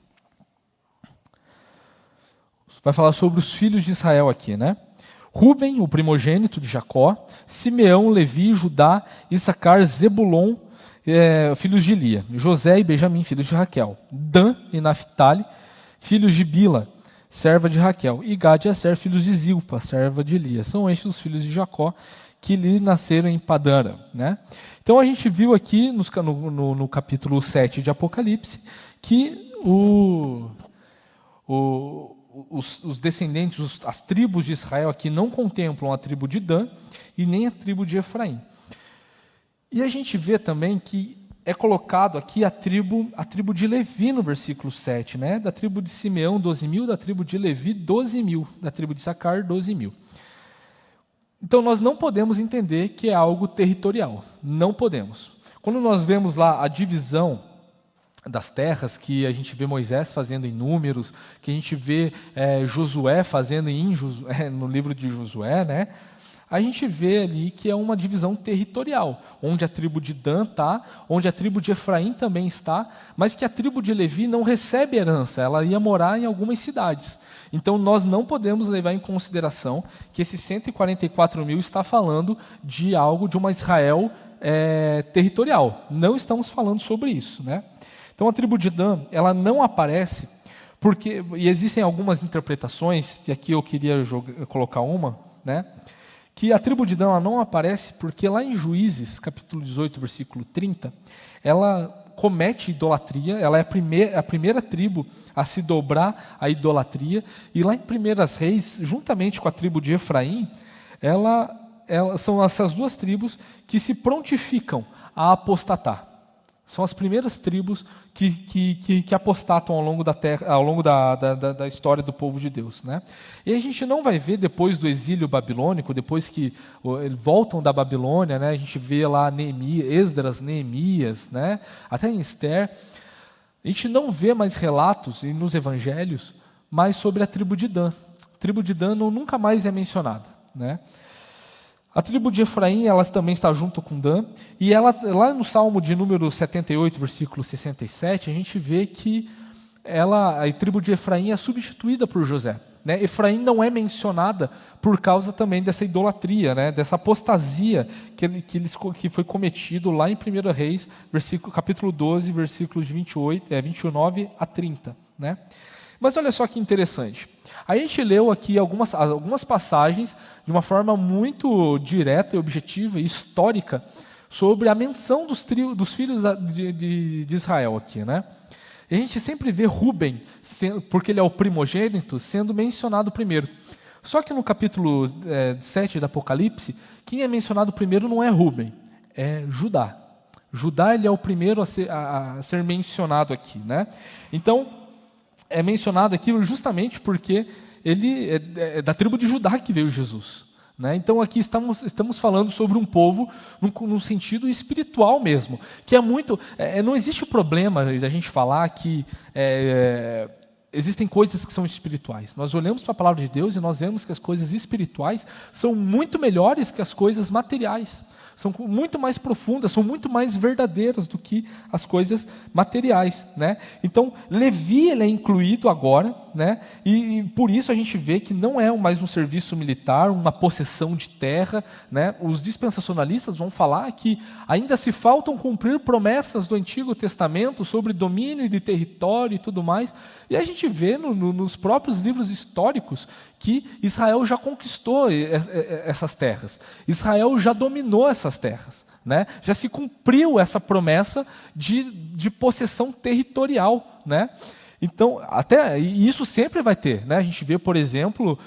Vai falar sobre os filhos de Israel aqui, né? Ruben, o primogênito de Jacó, Simeão, Levi, Judá, Issacar, Zebulon, filhos de Lia, José e Benjamim, filhos de Raquel, Dan e Naftali, filhos de Bila, serva de Raquel, e Gad e Asser, filhos de Zilpa, serva de Lia. São estes os filhos de Jacó que lhe nasceram em Padã, né? Então a gente viu aqui no capítulo 7 de Apocalipse que os descendentes, as tribos de Israel aqui não contemplam a tribo de Dan e nem a tribo de Efraim. E a gente vê também que é colocado aqui a tribo de Levi no versículo 7, né? Da tribo de Simeão, 12 mil, da tribo de Levi, 12 mil, da tribo de Issacar, 12 mil. Então nós não podemos entender que é algo territorial, não podemos. Quando nós vemos lá a divisão das terras, que a gente vê Moisés fazendo em Números, que a gente vê Josué fazendo no livro de Josué, né? A gente vê ali que é uma divisão territorial, onde a tribo de Dan está, onde a tribo de Efraim também está, mas que a tribo de Levi não recebe herança, ela ia morar em algumas cidades. Então nós não podemos levar em consideração que esses 144 mil está falando de algo, de uma Israel territorial. Não estamos falando sobre isso, né? Então a tribo de Dan, ela não aparece, e existem algumas interpretações, e aqui eu queria colocar uma, né? que a tribo de Dan ela não aparece porque lá em Juízes, capítulo 18, versículo 30, ela comete idolatria, ela é a primeira tribo a se dobrar à idolatria, e lá em 1 Reis, juntamente com a tribo de Efraim, são essas duas tribos que se prontificam a apostatar. São as primeiras tribos que apostatam ao longo da terra, ao longo da história do povo de Deus, né? E a gente não vai ver depois do exílio babilônico, depois que eles voltam da Babilônia, né? A gente vê lá Esdras, Neemias, né? Até em Esther. A gente não vê mais relatos nos evangelhos mais sobre a tribo de Dan. A tribo de Dan nunca mais é mencionada, né? A tribo de Efraim, ela também está junto com Dan, e lá no Salmo de número 78, versículo 67, a gente vê que a tribo de Efraim é substituída por José, né? Efraim não é mencionada por causa também dessa idolatria, né? Dessa apostasia que foi cometido lá em 1 Reis, capítulo 12, versículos de 29 a 30, né? Mas olha só que interessante. A gente leu aqui algumas passagens de uma forma muito direta e objetiva e histórica sobre a menção dos filhos de Israel aqui, né? E a gente sempre vê Rúben, porque ele é o primogênito, sendo mencionado primeiro. Só que no capítulo 7 do Apocalipse, quem é mencionado primeiro não é Rúben, é Judá. Judá ele é o primeiro a ser mencionado aqui, né? Então, é mencionado aqui justamente porque ele é da tribo de Judá que veio Jesus, né? Então aqui estamos falando sobre um povo num sentido espiritual mesmo, que é muito... não existe problema da gente falar que existem coisas que são espirituais. Nós olhamos para a palavra de Deus e nós vemos que as coisas espirituais são muito melhores que as coisas materiais. São muito mais profundas, são muito mais verdadeiras do que as coisas materiais, né? Então, Levi ele é incluído agora, né? E por isso a gente vê que não é mais um serviço militar, uma possessão de terra, né? Os dispensacionalistas vão falar que ainda se faltam cumprir promessas do Antigo Testamento sobre domínio de território e tudo mais. E a gente vê nos próprios livros históricos que Israel já conquistou essas terras. Israel já dominou essas terras, né? Já se cumpriu essa promessa de possessão territorial, né? Então, e isso sempre vai ter, né? A gente vê, por exemplo,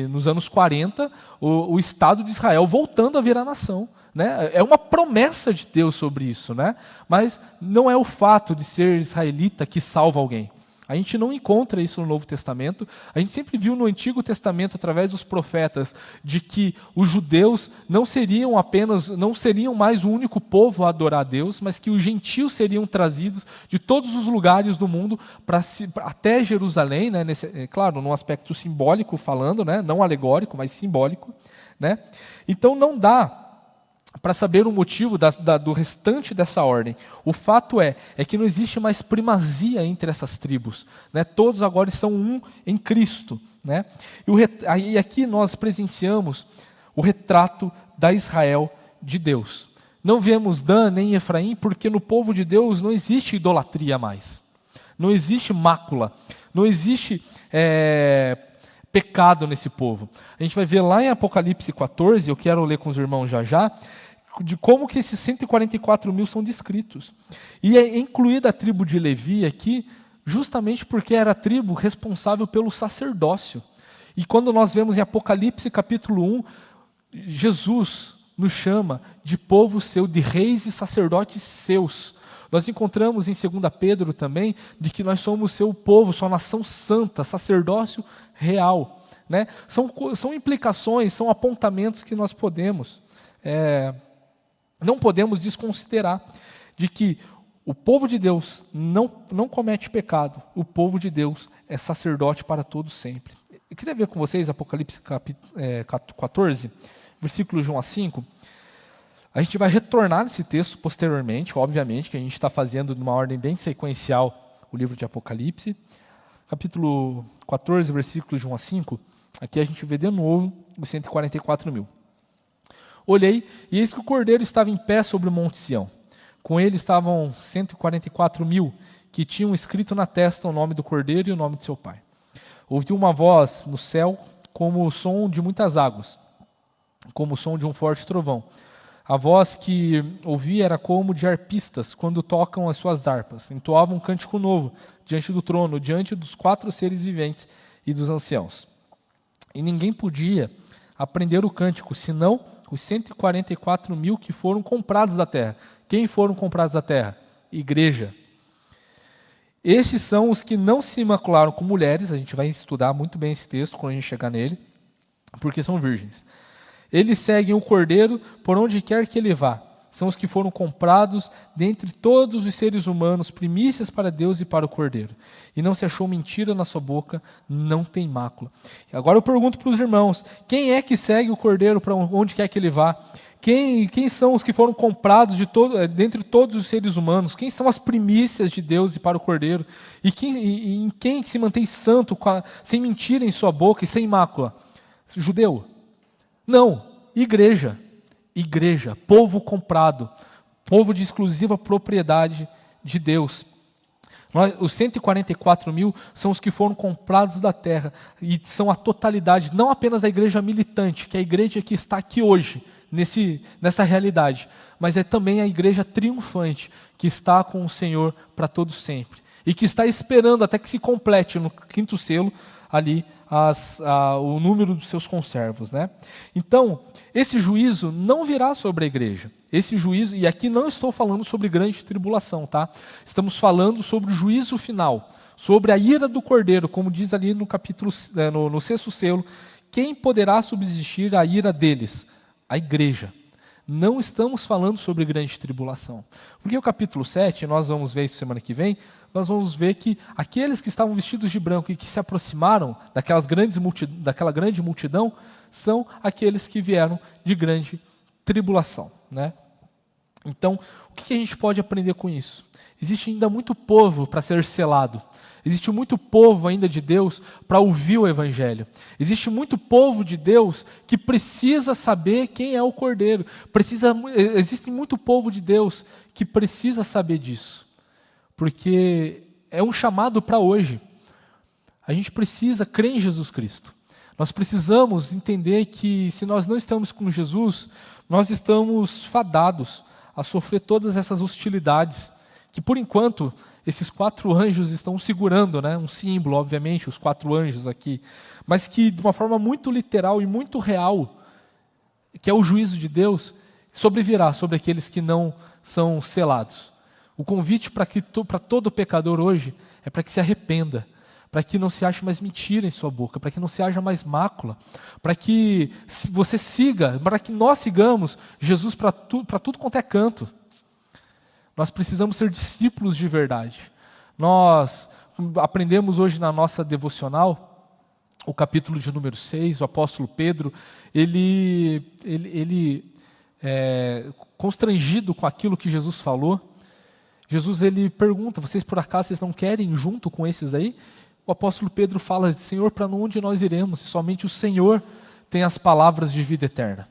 nos anos 40, o Estado de Israel voltando a virar nação, né? É uma promessa de Deus sobre isso, né? Mas não é o fato de ser israelita que salva alguém. A gente não encontra isso no Novo Testamento. A gente sempre viu no Antigo Testamento, através dos profetas, de que os judeus não seriam mais o único povo a adorar a Deus, mas que os gentios seriam trazidos de todos os lugares do mundo até Jerusalém, né? Claro, num aspecto simbólico falando, né? Não alegórico, mas simbólico, né? Então não dá para saber o motivo do restante dessa ordem. O fato é que não existe mais primazia entre essas tribos, né? Todos agora são um em Cristo, né? E aqui nós presenciamos o retrato da Israel de Deus. Não vemos Dan nem Efraim, porque no povo de Deus não existe idolatria mais. Não existe mácula, não existe pecado nesse povo. A gente vai ver lá em Apocalipse 14, eu quero ler com os irmãos já, de como que esses 144 mil são descritos. E é incluída a tribo de Levi aqui, justamente porque era a tribo responsável pelo sacerdócio. E quando nós vemos em Apocalipse capítulo 1, Jesus nos chama de povo seu, de reis e sacerdotes seus. Nós encontramos em 2 Pedro também, de que nós somos seu povo, sua nação santa, sacerdócio real, né? São implicações, são apontamentos que nós não podemos desconsiderar, de que o povo de Deus não comete pecado, o povo de Deus é sacerdote para todos sempre. Eu queria ver com vocês Apocalipse 14, versículos de 1 a 5. A gente vai retornar nesse texto posteriormente, obviamente, que a gente está fazendo numa ordem bem sequencial o livro de Apocalipse. Capítulo 14, versículos de 1 a 5, aqui a gente vê de novo os 144 mil. Olhei, e eis que o Cordeiro estava em pé sobre o Monte Sião. Com ele estavam 144 mil, que tinham escrito na testa o nome do Cordeiro e o nome de seu pai. Ouvi uma voz no céu, como o som de muitas águas, como o som de um forte trovão. A voz que ouvi era como de arpistas quando tocam as suas harpas. Entoavam um cântico novo diante do trono, diante dos 4 seres viventes e dos anciãos. E ninguém podia aprender o cântico, senão os 144.000 que foram comprados da terra. Quem foram comprados da terra? Igreja. Estes são os que não se imacularam com mulheres. A gente vai estudar muito bem esse texto quando a gente chegar nele, porque são virgens. Eles seguem o Cordeiro por onde quer que ele vá. São os que foram comprados dentre todos os seres humanos, primícias para Deus e para o Cordeiro. E não se achou mentira na sua boca, não tem mácula. Agora eu pergunto para os irmãos, quem é que segue o Cordeiro para onde quer que ele vá? Quem são os que foram comprados dentre todos os seres humanos? Quem são as primícias de Deus e para o Cordeiro? E em quem se mantém santo, sem mentira em sua boca e sem mácula? Judeu? Não, igreja. Igreja, povo comprado, povo de exclusiva propriedade de Deus. Os 144.000 são os que foram comprados da terra e são a totalidade, não apenas da igreja militante, que é a igreja que está aqui hoje, nessa realidade, mas é também a igreja triunfante, que está com o Senhor para todo sempre e que está esperando até que se complete no 5º selo ali o número dos seus conservos, né? Então, esse juízo não virá sobre a igreja. Esse juízo, e aqui não estou falando sobre grande tribulação, tá? Estamos falando sobre o juízo final, sobre a ira do Cordeiro, como diz ali no capítulo, no 6º selo, quem poderá subsistir à ira deles? A igreja. Não estamos falando sobre grande tribulação. Porque o capítulo 7, nós vamos ver isso semana que vem, nós vamos ver que aqueles que estavam vestidos de branco e que se aproximaram daquela grande multidão são aqueles que vieram de grande tribulação, né? Então, o que a gente pode aprender com isso? Existe ainda muito povo para ser selado. Existe muito povo ainda de Deus para ouvir o Evangelho. Existe muito povo de Deus que precisa saber quem é o Cordeiro. Existe muito povo de Deus que precisa saber disso. Porque é um chamado para hoje. A gente precisa crer em Jesus Cristo. Nós precisamos entender que se nós não estamos com Jesus, nós estamos fadados a sofrer todas essas hostilidades, que por enquanto esses 4 anjos estão segurando, né? Um símbolo, obviamente, os 4 anjos aqui, mas que de uma forma muito literal e muito real, que é o juízo de Deus, sobrevirá sobre aqueles que não são selados. O convite para todo pecador hoje é para que se arrependa, para que não se ache mais mentira em sua boca, para que não se haja mais mácula, para que você siga, para que nós sigamos Jesus para tudo quanto é canto. Nós precisamos ser discípulos de verdade. Nós aprendemos hoje na nossa devocional, o capítulo de número 6, o apóstolo Pedro, ele constrangido com aquilo que Jesus falou, Jesus ele pergunta, vocês por acaso não querem junto com esses aí? O apóstolo Pedro fala, Senhor, para onde nós iremos? Se somente o Senhor tem as palavras de vida eterna.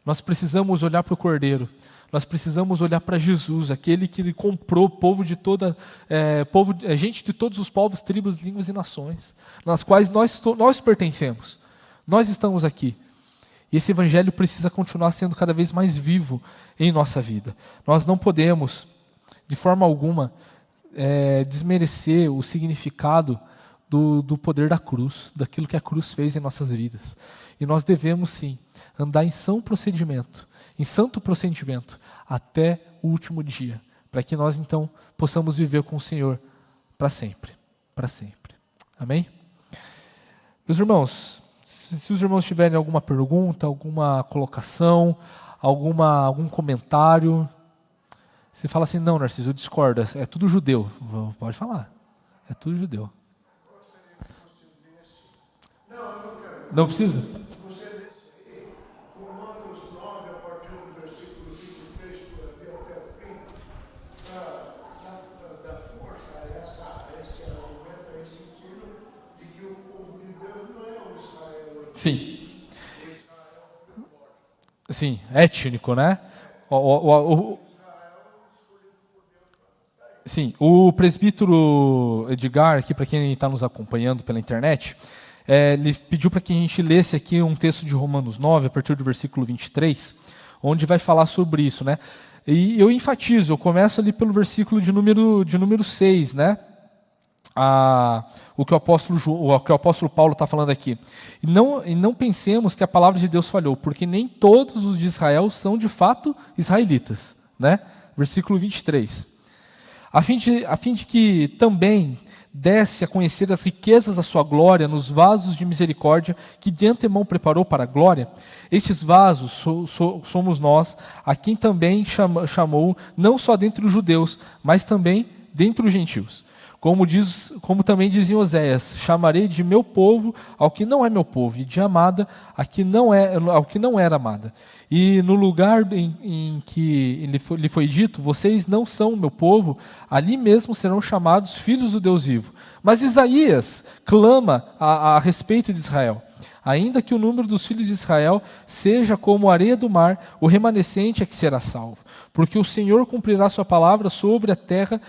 Nós precisamos olhar para o Cordeiro, nós precisamos olhar para Jesus, aquele que comprou gente de todos os povos, tribos, línguas e nações, nas quais nós pertencemos. Nós estamos aqui. E esse evangelho precisa continuar sendo cada vez mais vivo em nossa vida. Nós não podemos, de forma alguma, desmerecer o significado do poder da cruz, daquilo que a cruz fez em nossas vidas. E nós devemos, sim, andar em santo procedimento, até o último dia, para que nós, então, possamos viver com o Senhor para sempre. Para sempre. Amém? Meus irmãos, se os irmãos tiverem alguma pergunta, alguma colocação, algum comentário, você fala assim, não, Narciso, eu discordo, é tudo judeu. Pode falar, é tudo judeu. Não precisa? Você lesse aí, Romanos 9, a partir do versículo 23, por ali até o fim, dá força a esse argumento, a esse ensino, de que o povo de Deus não é o Israel. Sim. Sim, étnico, né? Sim, o presbítero Edgar, aqui para quem está nos acompanhando pela internet, ele pediu para que a gente lesse aqui um texto de Romanos 9, a partir do versículo 23, onde vai falar sobre isso, né? E eu enfatizo, eu começo ali pelo versículo de número 6, né? O que o apóstolo Paulo está falando aqui. E não pensemos que a palavra de Deus falhou, porque nem todos os de Israel são de fato israelitas, né? Versículo 23. A fim de que também desse a conhecer as riquezas da sua glória nos vasos de misericórdia que de antemão preparou para a glória, estes vasos somos nós, a quem também chamou, não só dentre os judeus, mas também dentre os gentios. Como também diz em Oséias, chamarei de meu povo ao que não é meu povo, e de amada ao que não era amada. E no lugar em que lhe foi dito, vocês não são meu povo, ali mesmo serão chamados filhos do Deus vivo. Mas Isaías clama a respeito de Israel. Ainda que o número dos filhos de Israel seja como a areia do mar, o remanescente é que será salvo. Porque o Senhor cumprirá sua palavra sobre a terra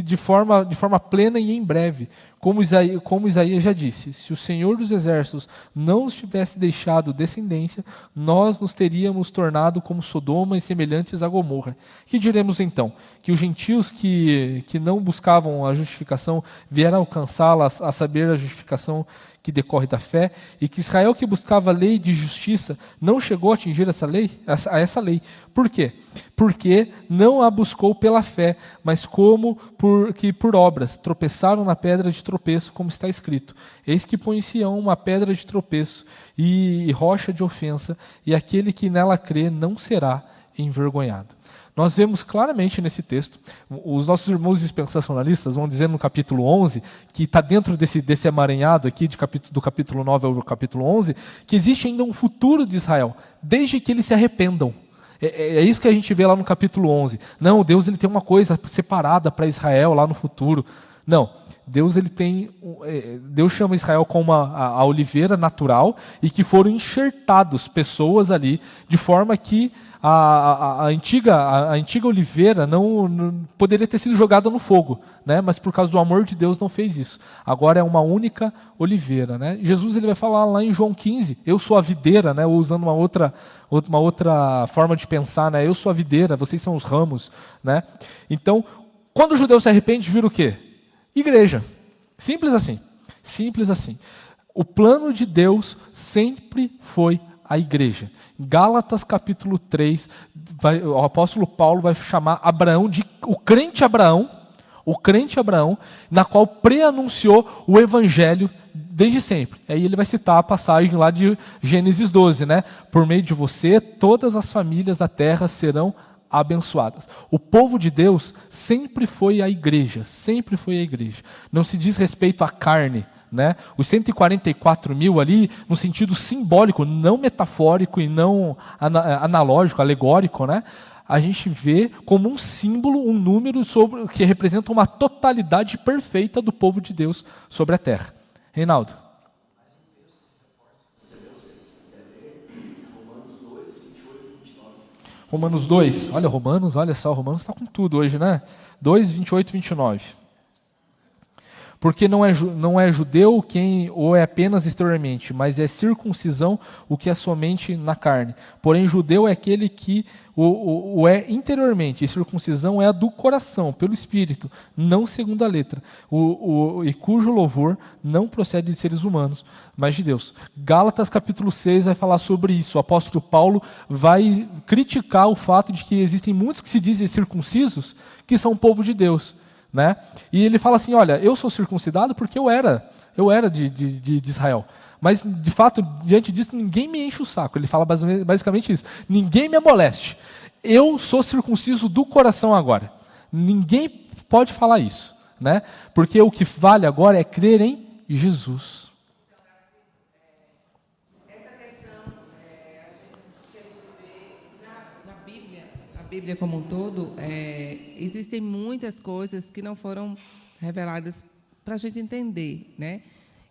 de forma plena e em breve. Como Isaías já disse, se o Senhor dos exércitos não nos tivesse deixado descendência, nós nos teríamos tornado como Sodoma e semelhantes a Gomorra. Que diremos então? Que os gentios que não buscavam a justificação vieram alcançá-la, a saber, a justificação que decorre da fé, e que Israel que buscava a lei de justiça não chegou a atingir essa lei. Por quê? Porque não a buscou pela fé, mas por obras tropeçaram na pedra de tropeço, como está escrito. Eis que põe em Sião uma pedra de tropeço e rocha de ofensa, e aquele que nela crê não será envergonhado. Nós vemos claramente nesse texto, os nossos irmãos dispensacionalistas vão dizer no capítulo 11, que está dentro desse emaranhado aqui do capítulo 9 ao capítulo 11, que existe ainda um futuro de Israel, desde que eles se arrependam. É isso que a gente vê lá no capítulo 11. Não, Deus ele tem uma coisa separada para Israel lá no futuro. Não, Deus chama Israel como a oliveira natural e que foram enxertados pessoas ali, de forma que a antiga oliveira não poderia ter sido jogada no fogo, né? Mas por causa do amor de Deus não fez isso. Agora é uma única oliveira, né? Jesus ele vai falar lá em João 15, eu sou a videira, né? Ou usando uma outra forma de pensar, né? Eu sou a videira, vocês são os ramos, né? Então, quando o judeu se arrepende, vira o quê? Igreja. Simples assim. Simples assim. O plano de Deus sempre foi a igreja. Em Gálatas capítulo 3, o apóstolo Paulo vai chamar Abraão de o crente Abraão, na qual preanunciou o evangelho desde sempre. Aí ele vai citar a passagem lá de Gênesis 12, né? Por meio de você, todas as famílias da terra serão abençoadas. O povo de Deus sempre foi a igreja, sempre foi a igreja. Não se diz respeito à carne, né? Os 144 mil ali, no sentido simbólico, não metafórico e não analógico, alegórico, né? A gente vê como um símbolo, um número que representa uma totalidade perfeita do povo de Deus sobre a terra. Reinaldo. Romanos 2, olha só, Romanos está com tudo hoje, né? 2, 28 e 29. Porque não é judeu quem o é apenas exteriormente, mas é circuncisão o que é somente na carne. Porém, judeu é aquele que o é interiormente, e circuncisão é a do coração, pelo Espírito, não segundo a letra, e cujo louvor não procede de seres humanos, mas de Deus. Gálatas capítulo 6 vai falar sobre isso. O apóstolo Paulo vai criticar o fato de que existem muitos que se dizem circuncisos, que são povo de Deus. Né? E ele fala assim, olha, eu sou circuncidado porque eu era de Israel. Mas, de fato, diante disso, ninguém me enche o saco. Ele fala basicamente isso. Ninguém me amoleste. Eu sou circunciso do coração agora. Ninguém pode falar isso. Né? Porque o que vale agora é crer em Jesus. Bíblia como um todo, existem muitas coisas que não foram reveladas para a gente entender, né?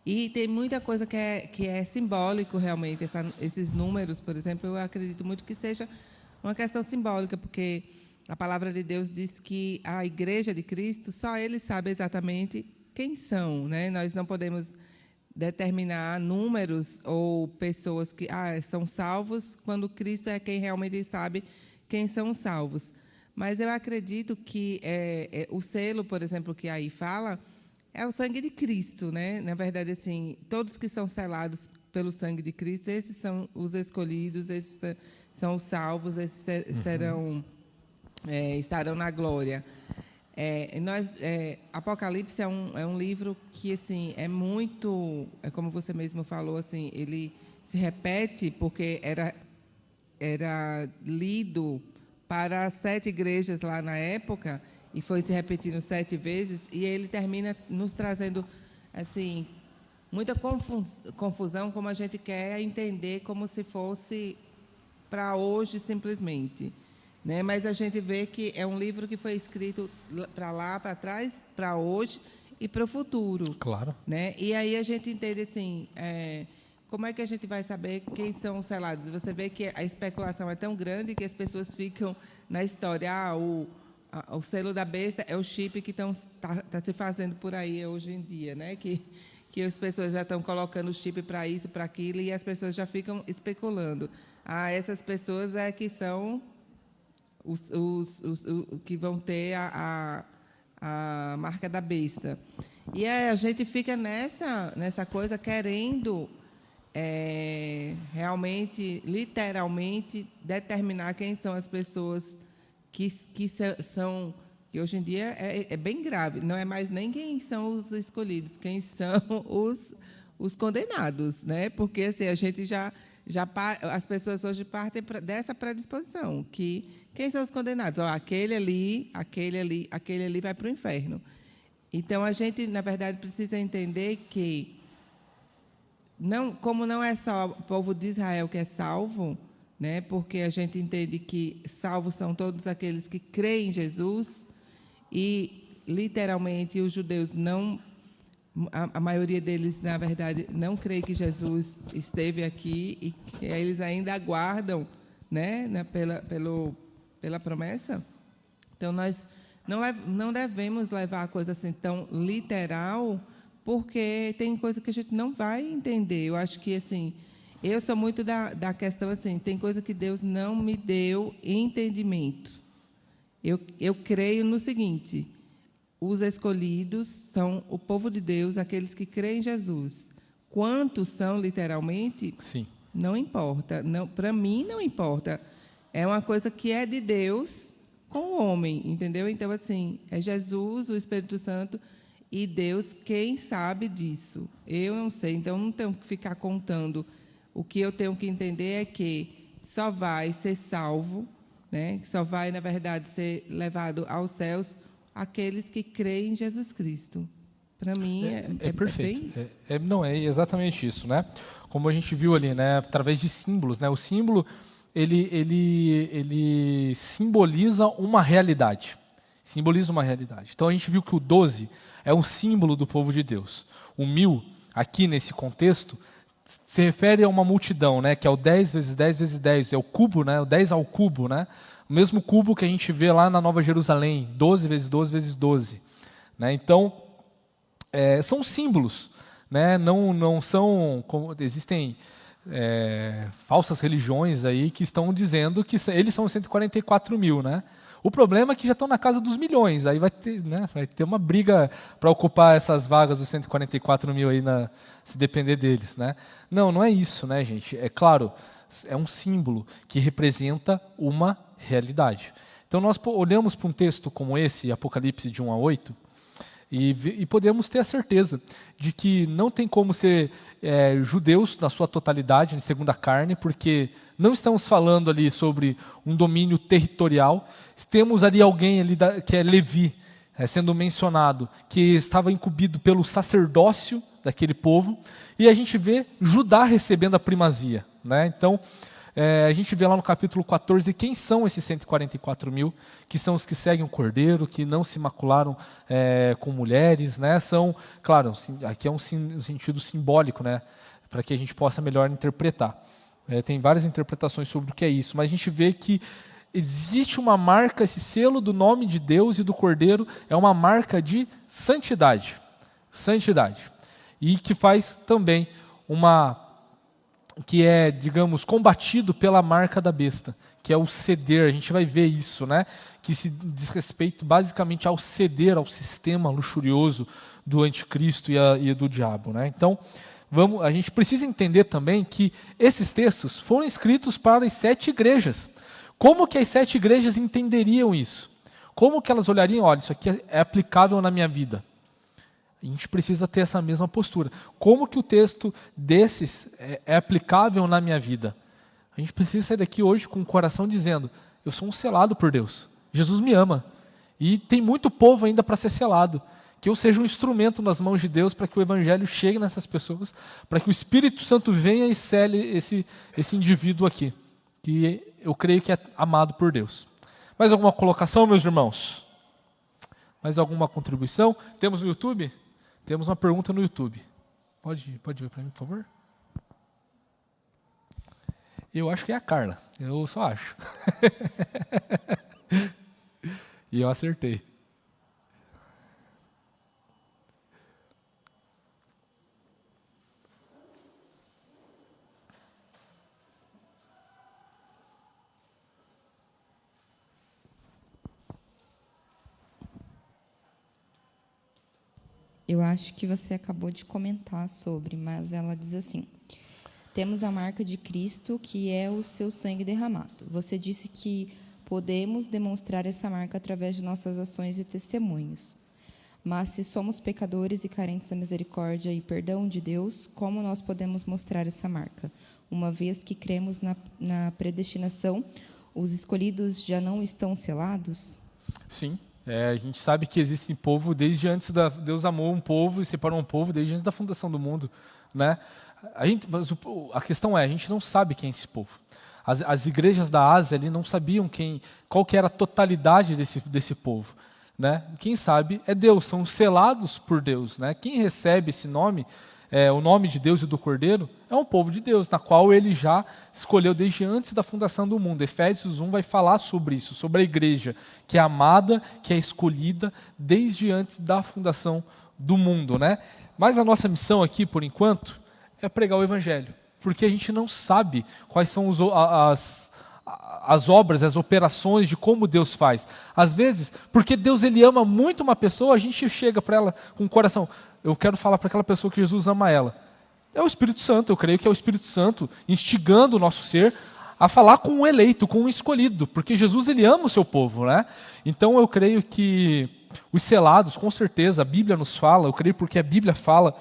E tem muita coisa que é simbólico realmente. Esses números, por exemplo, eu acredito muito que seja uma questão simbólica, porque a palavra de Deus diz que a igreja de Cristo, só Ele sabe exatamente quem são, né? Nós não podemos determinar números ou pessoas que são salvos, quando Cristo é quem realmente sabe quem são os salvos. Mas eu acredito que o selo, por exemplo, que aí fala, é o sangue de Cristo, né? Na verdade, assim, todos que são selados pelo sangue de Cristo, esses são os escolhidos, esses são os salvos, esses estarão na glória. Apocalipse é um livro que, assim, é muito, como você mesmo falou, assim, ele se repete porque era lido para 7 igrejas lá na época e foi se repetindo 7 vezes, e ele termina nos trazendo, assim, muita confusão, como a gente quer entender, como se fosse para hoje simplesmente, né? Mas a gente vê que é um livro que foi escrito para lá, para trás, para hoje e para o futuro. Claro. Né? E aí a gente entende assim, como é que a gente vai saber quem são os selados? Você vê que a especulação é tão grande que as pessoas ficam na história, o selo da besta é o chip que tá se fazendo por aí hoje em dia, né? Que as pessoas já estão colocando o chip para isso, para aquilo, e as pessoas já ficam especulando. Essas pessoas que são os que vão ter a marca da besta. E a gente fica nessa coisa querendo realmente, literalmente, determinar quem são as pessoas que são, que hoje em dia é bem grave, não é mais nem quem são os escolhidos, quem são os condenados, né? Porque assim, a gente as pessoas hoje partem dessa predisposição, que quem são os condenados? Aquele ali vai para o inferno. Então, a gente, na verdade, precisa entender que, como não é só o povo de Israel que é salvo, né, porque a gente entende que salvos são todos aqueles que creem em Jesus, e, literalmente, os judeus não... A maioria deles, na verdade, não crê que Jesus esteve aqui, e que eles ainda aguardam, né, pela promessa. Então, nós não devemos levar a coisa assim tão literal, porque tem coisa que a gente não vai entender. Eu acho que, assim, eu sou muito da questão, assim, tem coisa que Deus não me deu entendimento. Eu creio no seguinte: os escolhidos são o povo de Deus, aqueles que creem em Jesus. Quantos são, literalmente? Sim. Não importa. Para mim, não importa. É uma coisa que é de Deus com o homem, entendeu? Então, assim, é Jesus, o Espírito Santo e Deus quem sabe disso. Eu não sei, então não tenho que ficar contando. O que eu tenho que entender é que só vai ser salvo, né? Só vai, na verdade, ser levado aos céus aqueles que creem em Jesus Cristo. Para mim, é perfeito. bem isso. Não, é exatamente isso, né? Como a gente viu ali, né? Através de símbolos, né? O símbolo, ele simboliza uma realidade. Simboliza uma realidade. Então, a gente viu que o 12 é um símbolo do povo de Deus. O 1000, aqui nesse contexto, se refere a uma multidão, né? Que é o 10 vezes 10 vezes 10. É o cubo, né? O 10 ao cubo, né? O mesmo cubo que a gente vê lá na Nova Jerusalém, 12 vezes 12 vezes 12. Né? Então, são símbolos. Né? Não são... Existem falsas religiões aí que estão dizendo que eles são 144 mil. Né? O problema é que já estão na casa dos milhões. Aí vai ter uma briga para ocupar essas vagas dos 144 mil aí, se depender deles. Né? Não é isso, né, gente? É claro, é um símbolo que representa uma realidade. Então, nós olhamos para um texto como esse, Apocalipse de 1 a 8, e podemos ter a certeza de que não tem como ser judeus na sua totalidade, segundo a carne, porque não estamos falando ali sobre um domínio territorial. Temos ali alguém ali que é Levi, sendo mencionado, que estava incumbido pelo sacerdócio daquele povo, e a gente vê Judá recebendo a primazia. Né? Então, a gente vê lá no capítulo 14 quem são esses 144 mil, que são os que seguem o Cordeiro, que não se macularam com mulheres. Né? São, claro, aqui é um sentido simbólico, né? Para que a gente possa melhor interpretar. Tem várias interpretações sobre o que é isso, mas a gente vê que existe uma marca, esse selo do nome de Deus e do Cordeiro é uma marca de santidade. Santidade. e que faz também que é, digamos, combatido pela marca da besta, que é o ceder. A gente vai ver isso, né? Que se diz respeito basicamente ao ceder ao sistema luxurioso do anticristo e do diabo, né? Então, a gente precisa entender também que esses textos foram escritos para as 7 igrejas. Como que as 7 igrejas entenderiam isso? Como que elas olhariam, olha, isso aqui é aplicável na minha vida? A gente precisa ter essa mesma postura. Como que o texto desses é aplicável na minha vida? A gente precisa sair daqui hoje com o coração dizendo, eu sou um selado por Deus. Jesus me ama. E tem muito povo ainda para ser selado. Que eu seja um instrumento nas mãos de Deus para que o Evangelho chegue nessas pessoas, para que o Espírito Santo venha e cele esse indivíduo aqui, que eu creio que é amado por Deus. Mais alguma colocação, meus irmãos? Mais alguma contribuição? Temos no YouTube? Temos uma pergunta no YouTube. Pode ver para mim, por favor? Eu acho que é a Carla, eu só acho. E eu acertei. Eu acho que você acabou de comentar sobre, mas ela diz assim: temos a marca de Cristo, que é o seu sangue derramado. Você disse que podemos demonstrar essa marca através de nossas ações e testemunhos. Mas se somos pecadores e carentes da misericórdia e perdão de Deus, como nós podemos mostrar essa marca? Uma vez que cremos na predestinação, os escolhidos já não estão selados? Sim. A gente sabe que existe povo desde antes Deus amou um povo e separou um povo desde antes da fundação do mundo, né? Mas a questão é, a gente não sabe quem é esse povo. As igrejas da Ásia ali não sabiam qual que era a totalidade desse povo, né? Quem sabe é Deus, são selados por Deus, né? Quem recebe esse nome, o nome de Deus e do Cordeiro, é um povo de Deus, na qual ele já escolheu desde antes da fundação do mundo. Efésios 1 vai falar sobre isso, sobre a igreja, que é amada, que é escolhida desde antes da fundação do mundo, né? Mas a nossa missão aqui, por enquanto, é pregar o Evangelho, porque a gente não sabe quais são as obras, as operações de como Deus faz. Às vezes, porque Deus ele ama muito uma pessoa, a gente chega para ela com o coração, eu quero falar para aquela pessoa que Jesus ama ela. É o Espírito Santo, eu creio que é o Espírito Santo instigando o nosso ser a falar com o eleito, com o escolhido, porque Jesus ele ama o seu povo, né? Então eu creio que os selados, com certeza, a Bíblia nos fala, eu creio porque a Bíblia fala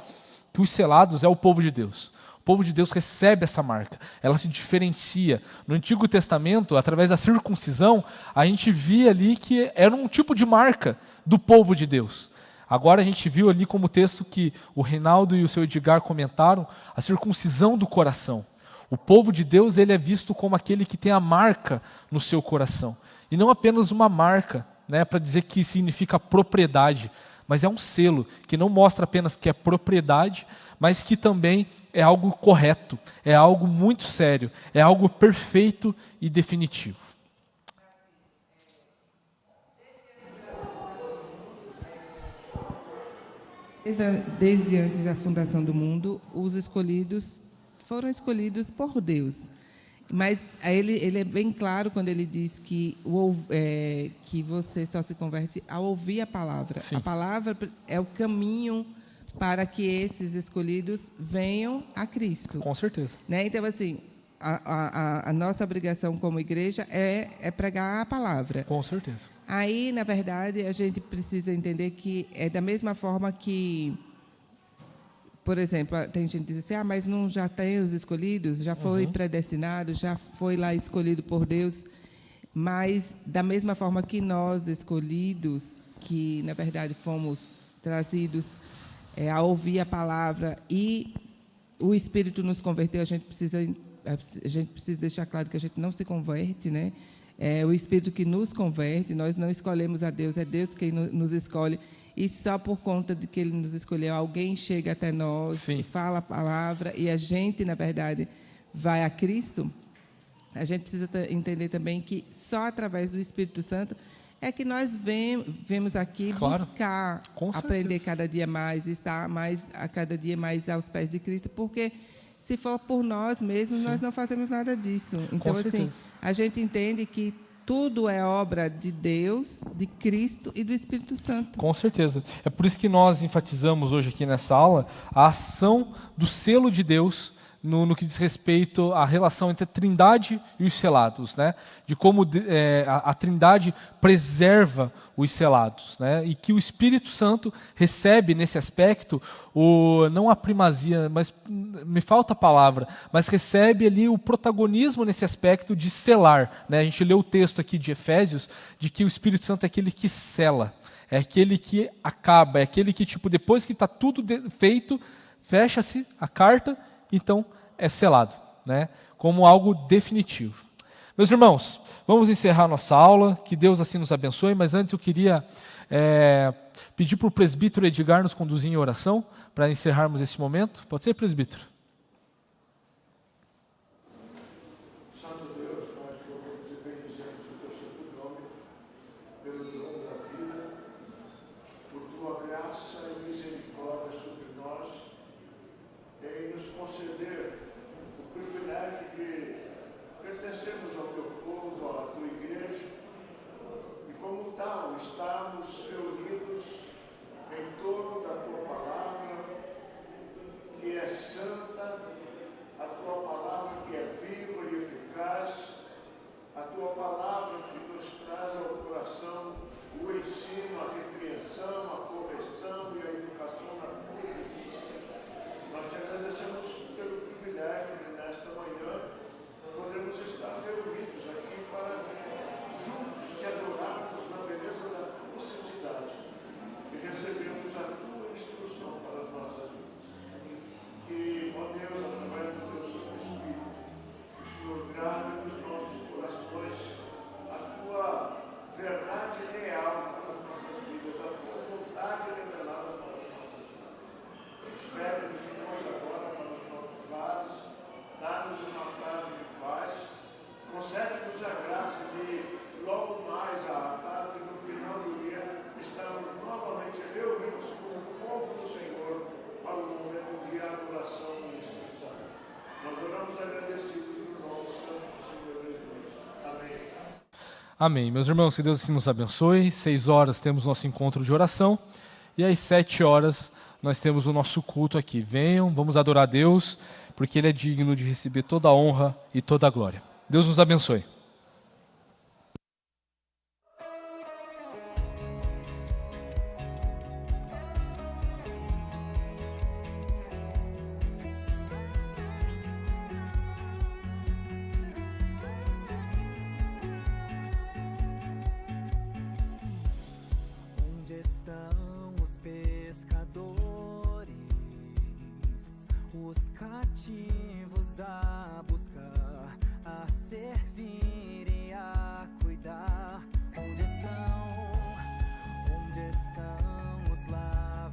que os selados é o povo de Deus. O povo de Deus recebe essa marca, ela se diferencia. No Antigo Testamento, através da circuncisão, a gente via ali que era um tipo de marca do povo de Deus. Agora a gente viu ali como texto que o Reinaldo e o seu Edgar comentaram, a circuncisão do coração. O povo de Deus ele é visto como aquele que tem a marca no seu coração. E não apenas uma marca, né, para dizer que significa propriedade, mas é um selo que não mostra apenas que é propriedade, mas que também é algo correto, é algo muito sério, é algo perfeito e definitivo. Desde antes da fundação do mundo, os escolhidos foram escolhidos por Deus. Mas ele é bem claro quando ele diz que você só se converte ao ouvir a palavra. Sim. A palavra é o caminho para que esses escolhidos venham a Cristo. Com certeza. Né? Então, assim, a nossa obrigação como igreja é pregar a palavra. Com certeza. Aí, na verdade, a gente precisa entender que é da mesma forma que, por exemplo, tem gente que diz assim, mas não já tem os escolhidos, já foi predestinado, já foi lá escolhido por Deus. Mas, da mesma forma que nós, escolhidos, que, na verdade, fomos trazidos a ouvir a palavra e o Espírito nos converteu, a gente precisa deixar claro que a gente não se converte, né? É o Espírito que nos converte, nós não escolhemos a Deus, é Deus quem nos escolhe, e só por conta de que Ele nos escolheu, alguém chega até nós, Sim, fala a palavra, e a gente, na verdade, vai a Cristo. A gente precisa entender também que só através do Espírito Santo é que nós vemos aqui Claro, buscar com aprender certeza. cada dia mais, estar a cada dia mais aos pés de Cristo, porque se for por nós mesmos, nós não fazemos nada disso. Então, assim, certeza. a gente entende que tudo é obra de Deus, de Cristo e do Espírito Santo. Com certeza. É por isso que nós enfatizamos hoje aqui nessa aula a ação do selo de Deus no que diz respeito à relação entre a Trindade e os selados, né? De como a Trindade preserva os selados, né? E que o Espírito Santo recebe nesse aspecto não a primazia, mas me falta a palavra, mas recebe ali o protagonismo nesse aspecto de selar, né? A gente leu o texto aqui de Efésios de que o Espírito Santo é aquele que sela, é aquele que acaba, é aquele que, tipo, depois que está tudo feito, fecha-se a carta, então é selado, né? Como algo definitivo. Meus irmãos, vamos encerrar nossa aula, que Deus assim nos abençoe, mas antes eu queria pedir para o presbítero Edgar nos conduzir em oração, para encerrarmos esse momento. Pode ser, presbítero? Santo Deus, nós louvamos e bendizemos o teu santo nome, pelo dom da vida, por tua graça e misericórdia sobre nós, em nos conceder o privilégio de pertencermos ao teu povo, à tua igreja, e como tal, estarmos reunidos em torno da tua palavra, que é santa, a tua palavra que é viva e eficaz, a tua palavra que nos traz ao coração o ensino, a repreensão, a correção e a educação na tua justiça. Nós te agradecemos pelo privilégio de, nesta manhã, podermos estar reunidos aqui para juntos te adorarmos na beleza da tua santidade e recebemos a tua instrução para as nossas vidas. Que, ó Deus, através do teu Santo Espírito, o Senhor grave nos nossos corações a tua verdade real para as nossas vidas, a tua vontade revelada para as nossas vidas. Espere-nos nós agora para os nossos lares, dá-nos uma tarde de paz, concede-nos a graça de, logo mais à tarde, no final do dia, estarmos novamente reunidos como o povo do Senhor para o momento de adoração e instrução. Nós oramos agradecidos no nome santo do Senhor Jesus. Amém. Amém. Meus irmãos, que Deus assim nos abençoe. 6 horas temos nosso encontro de oração e às 7 horas nós temos o nosso culto aqui. Venham, vamos adorar a Deus, porque Ele é digno de receber toda a honra e toda a glória. Deus nos abençoe.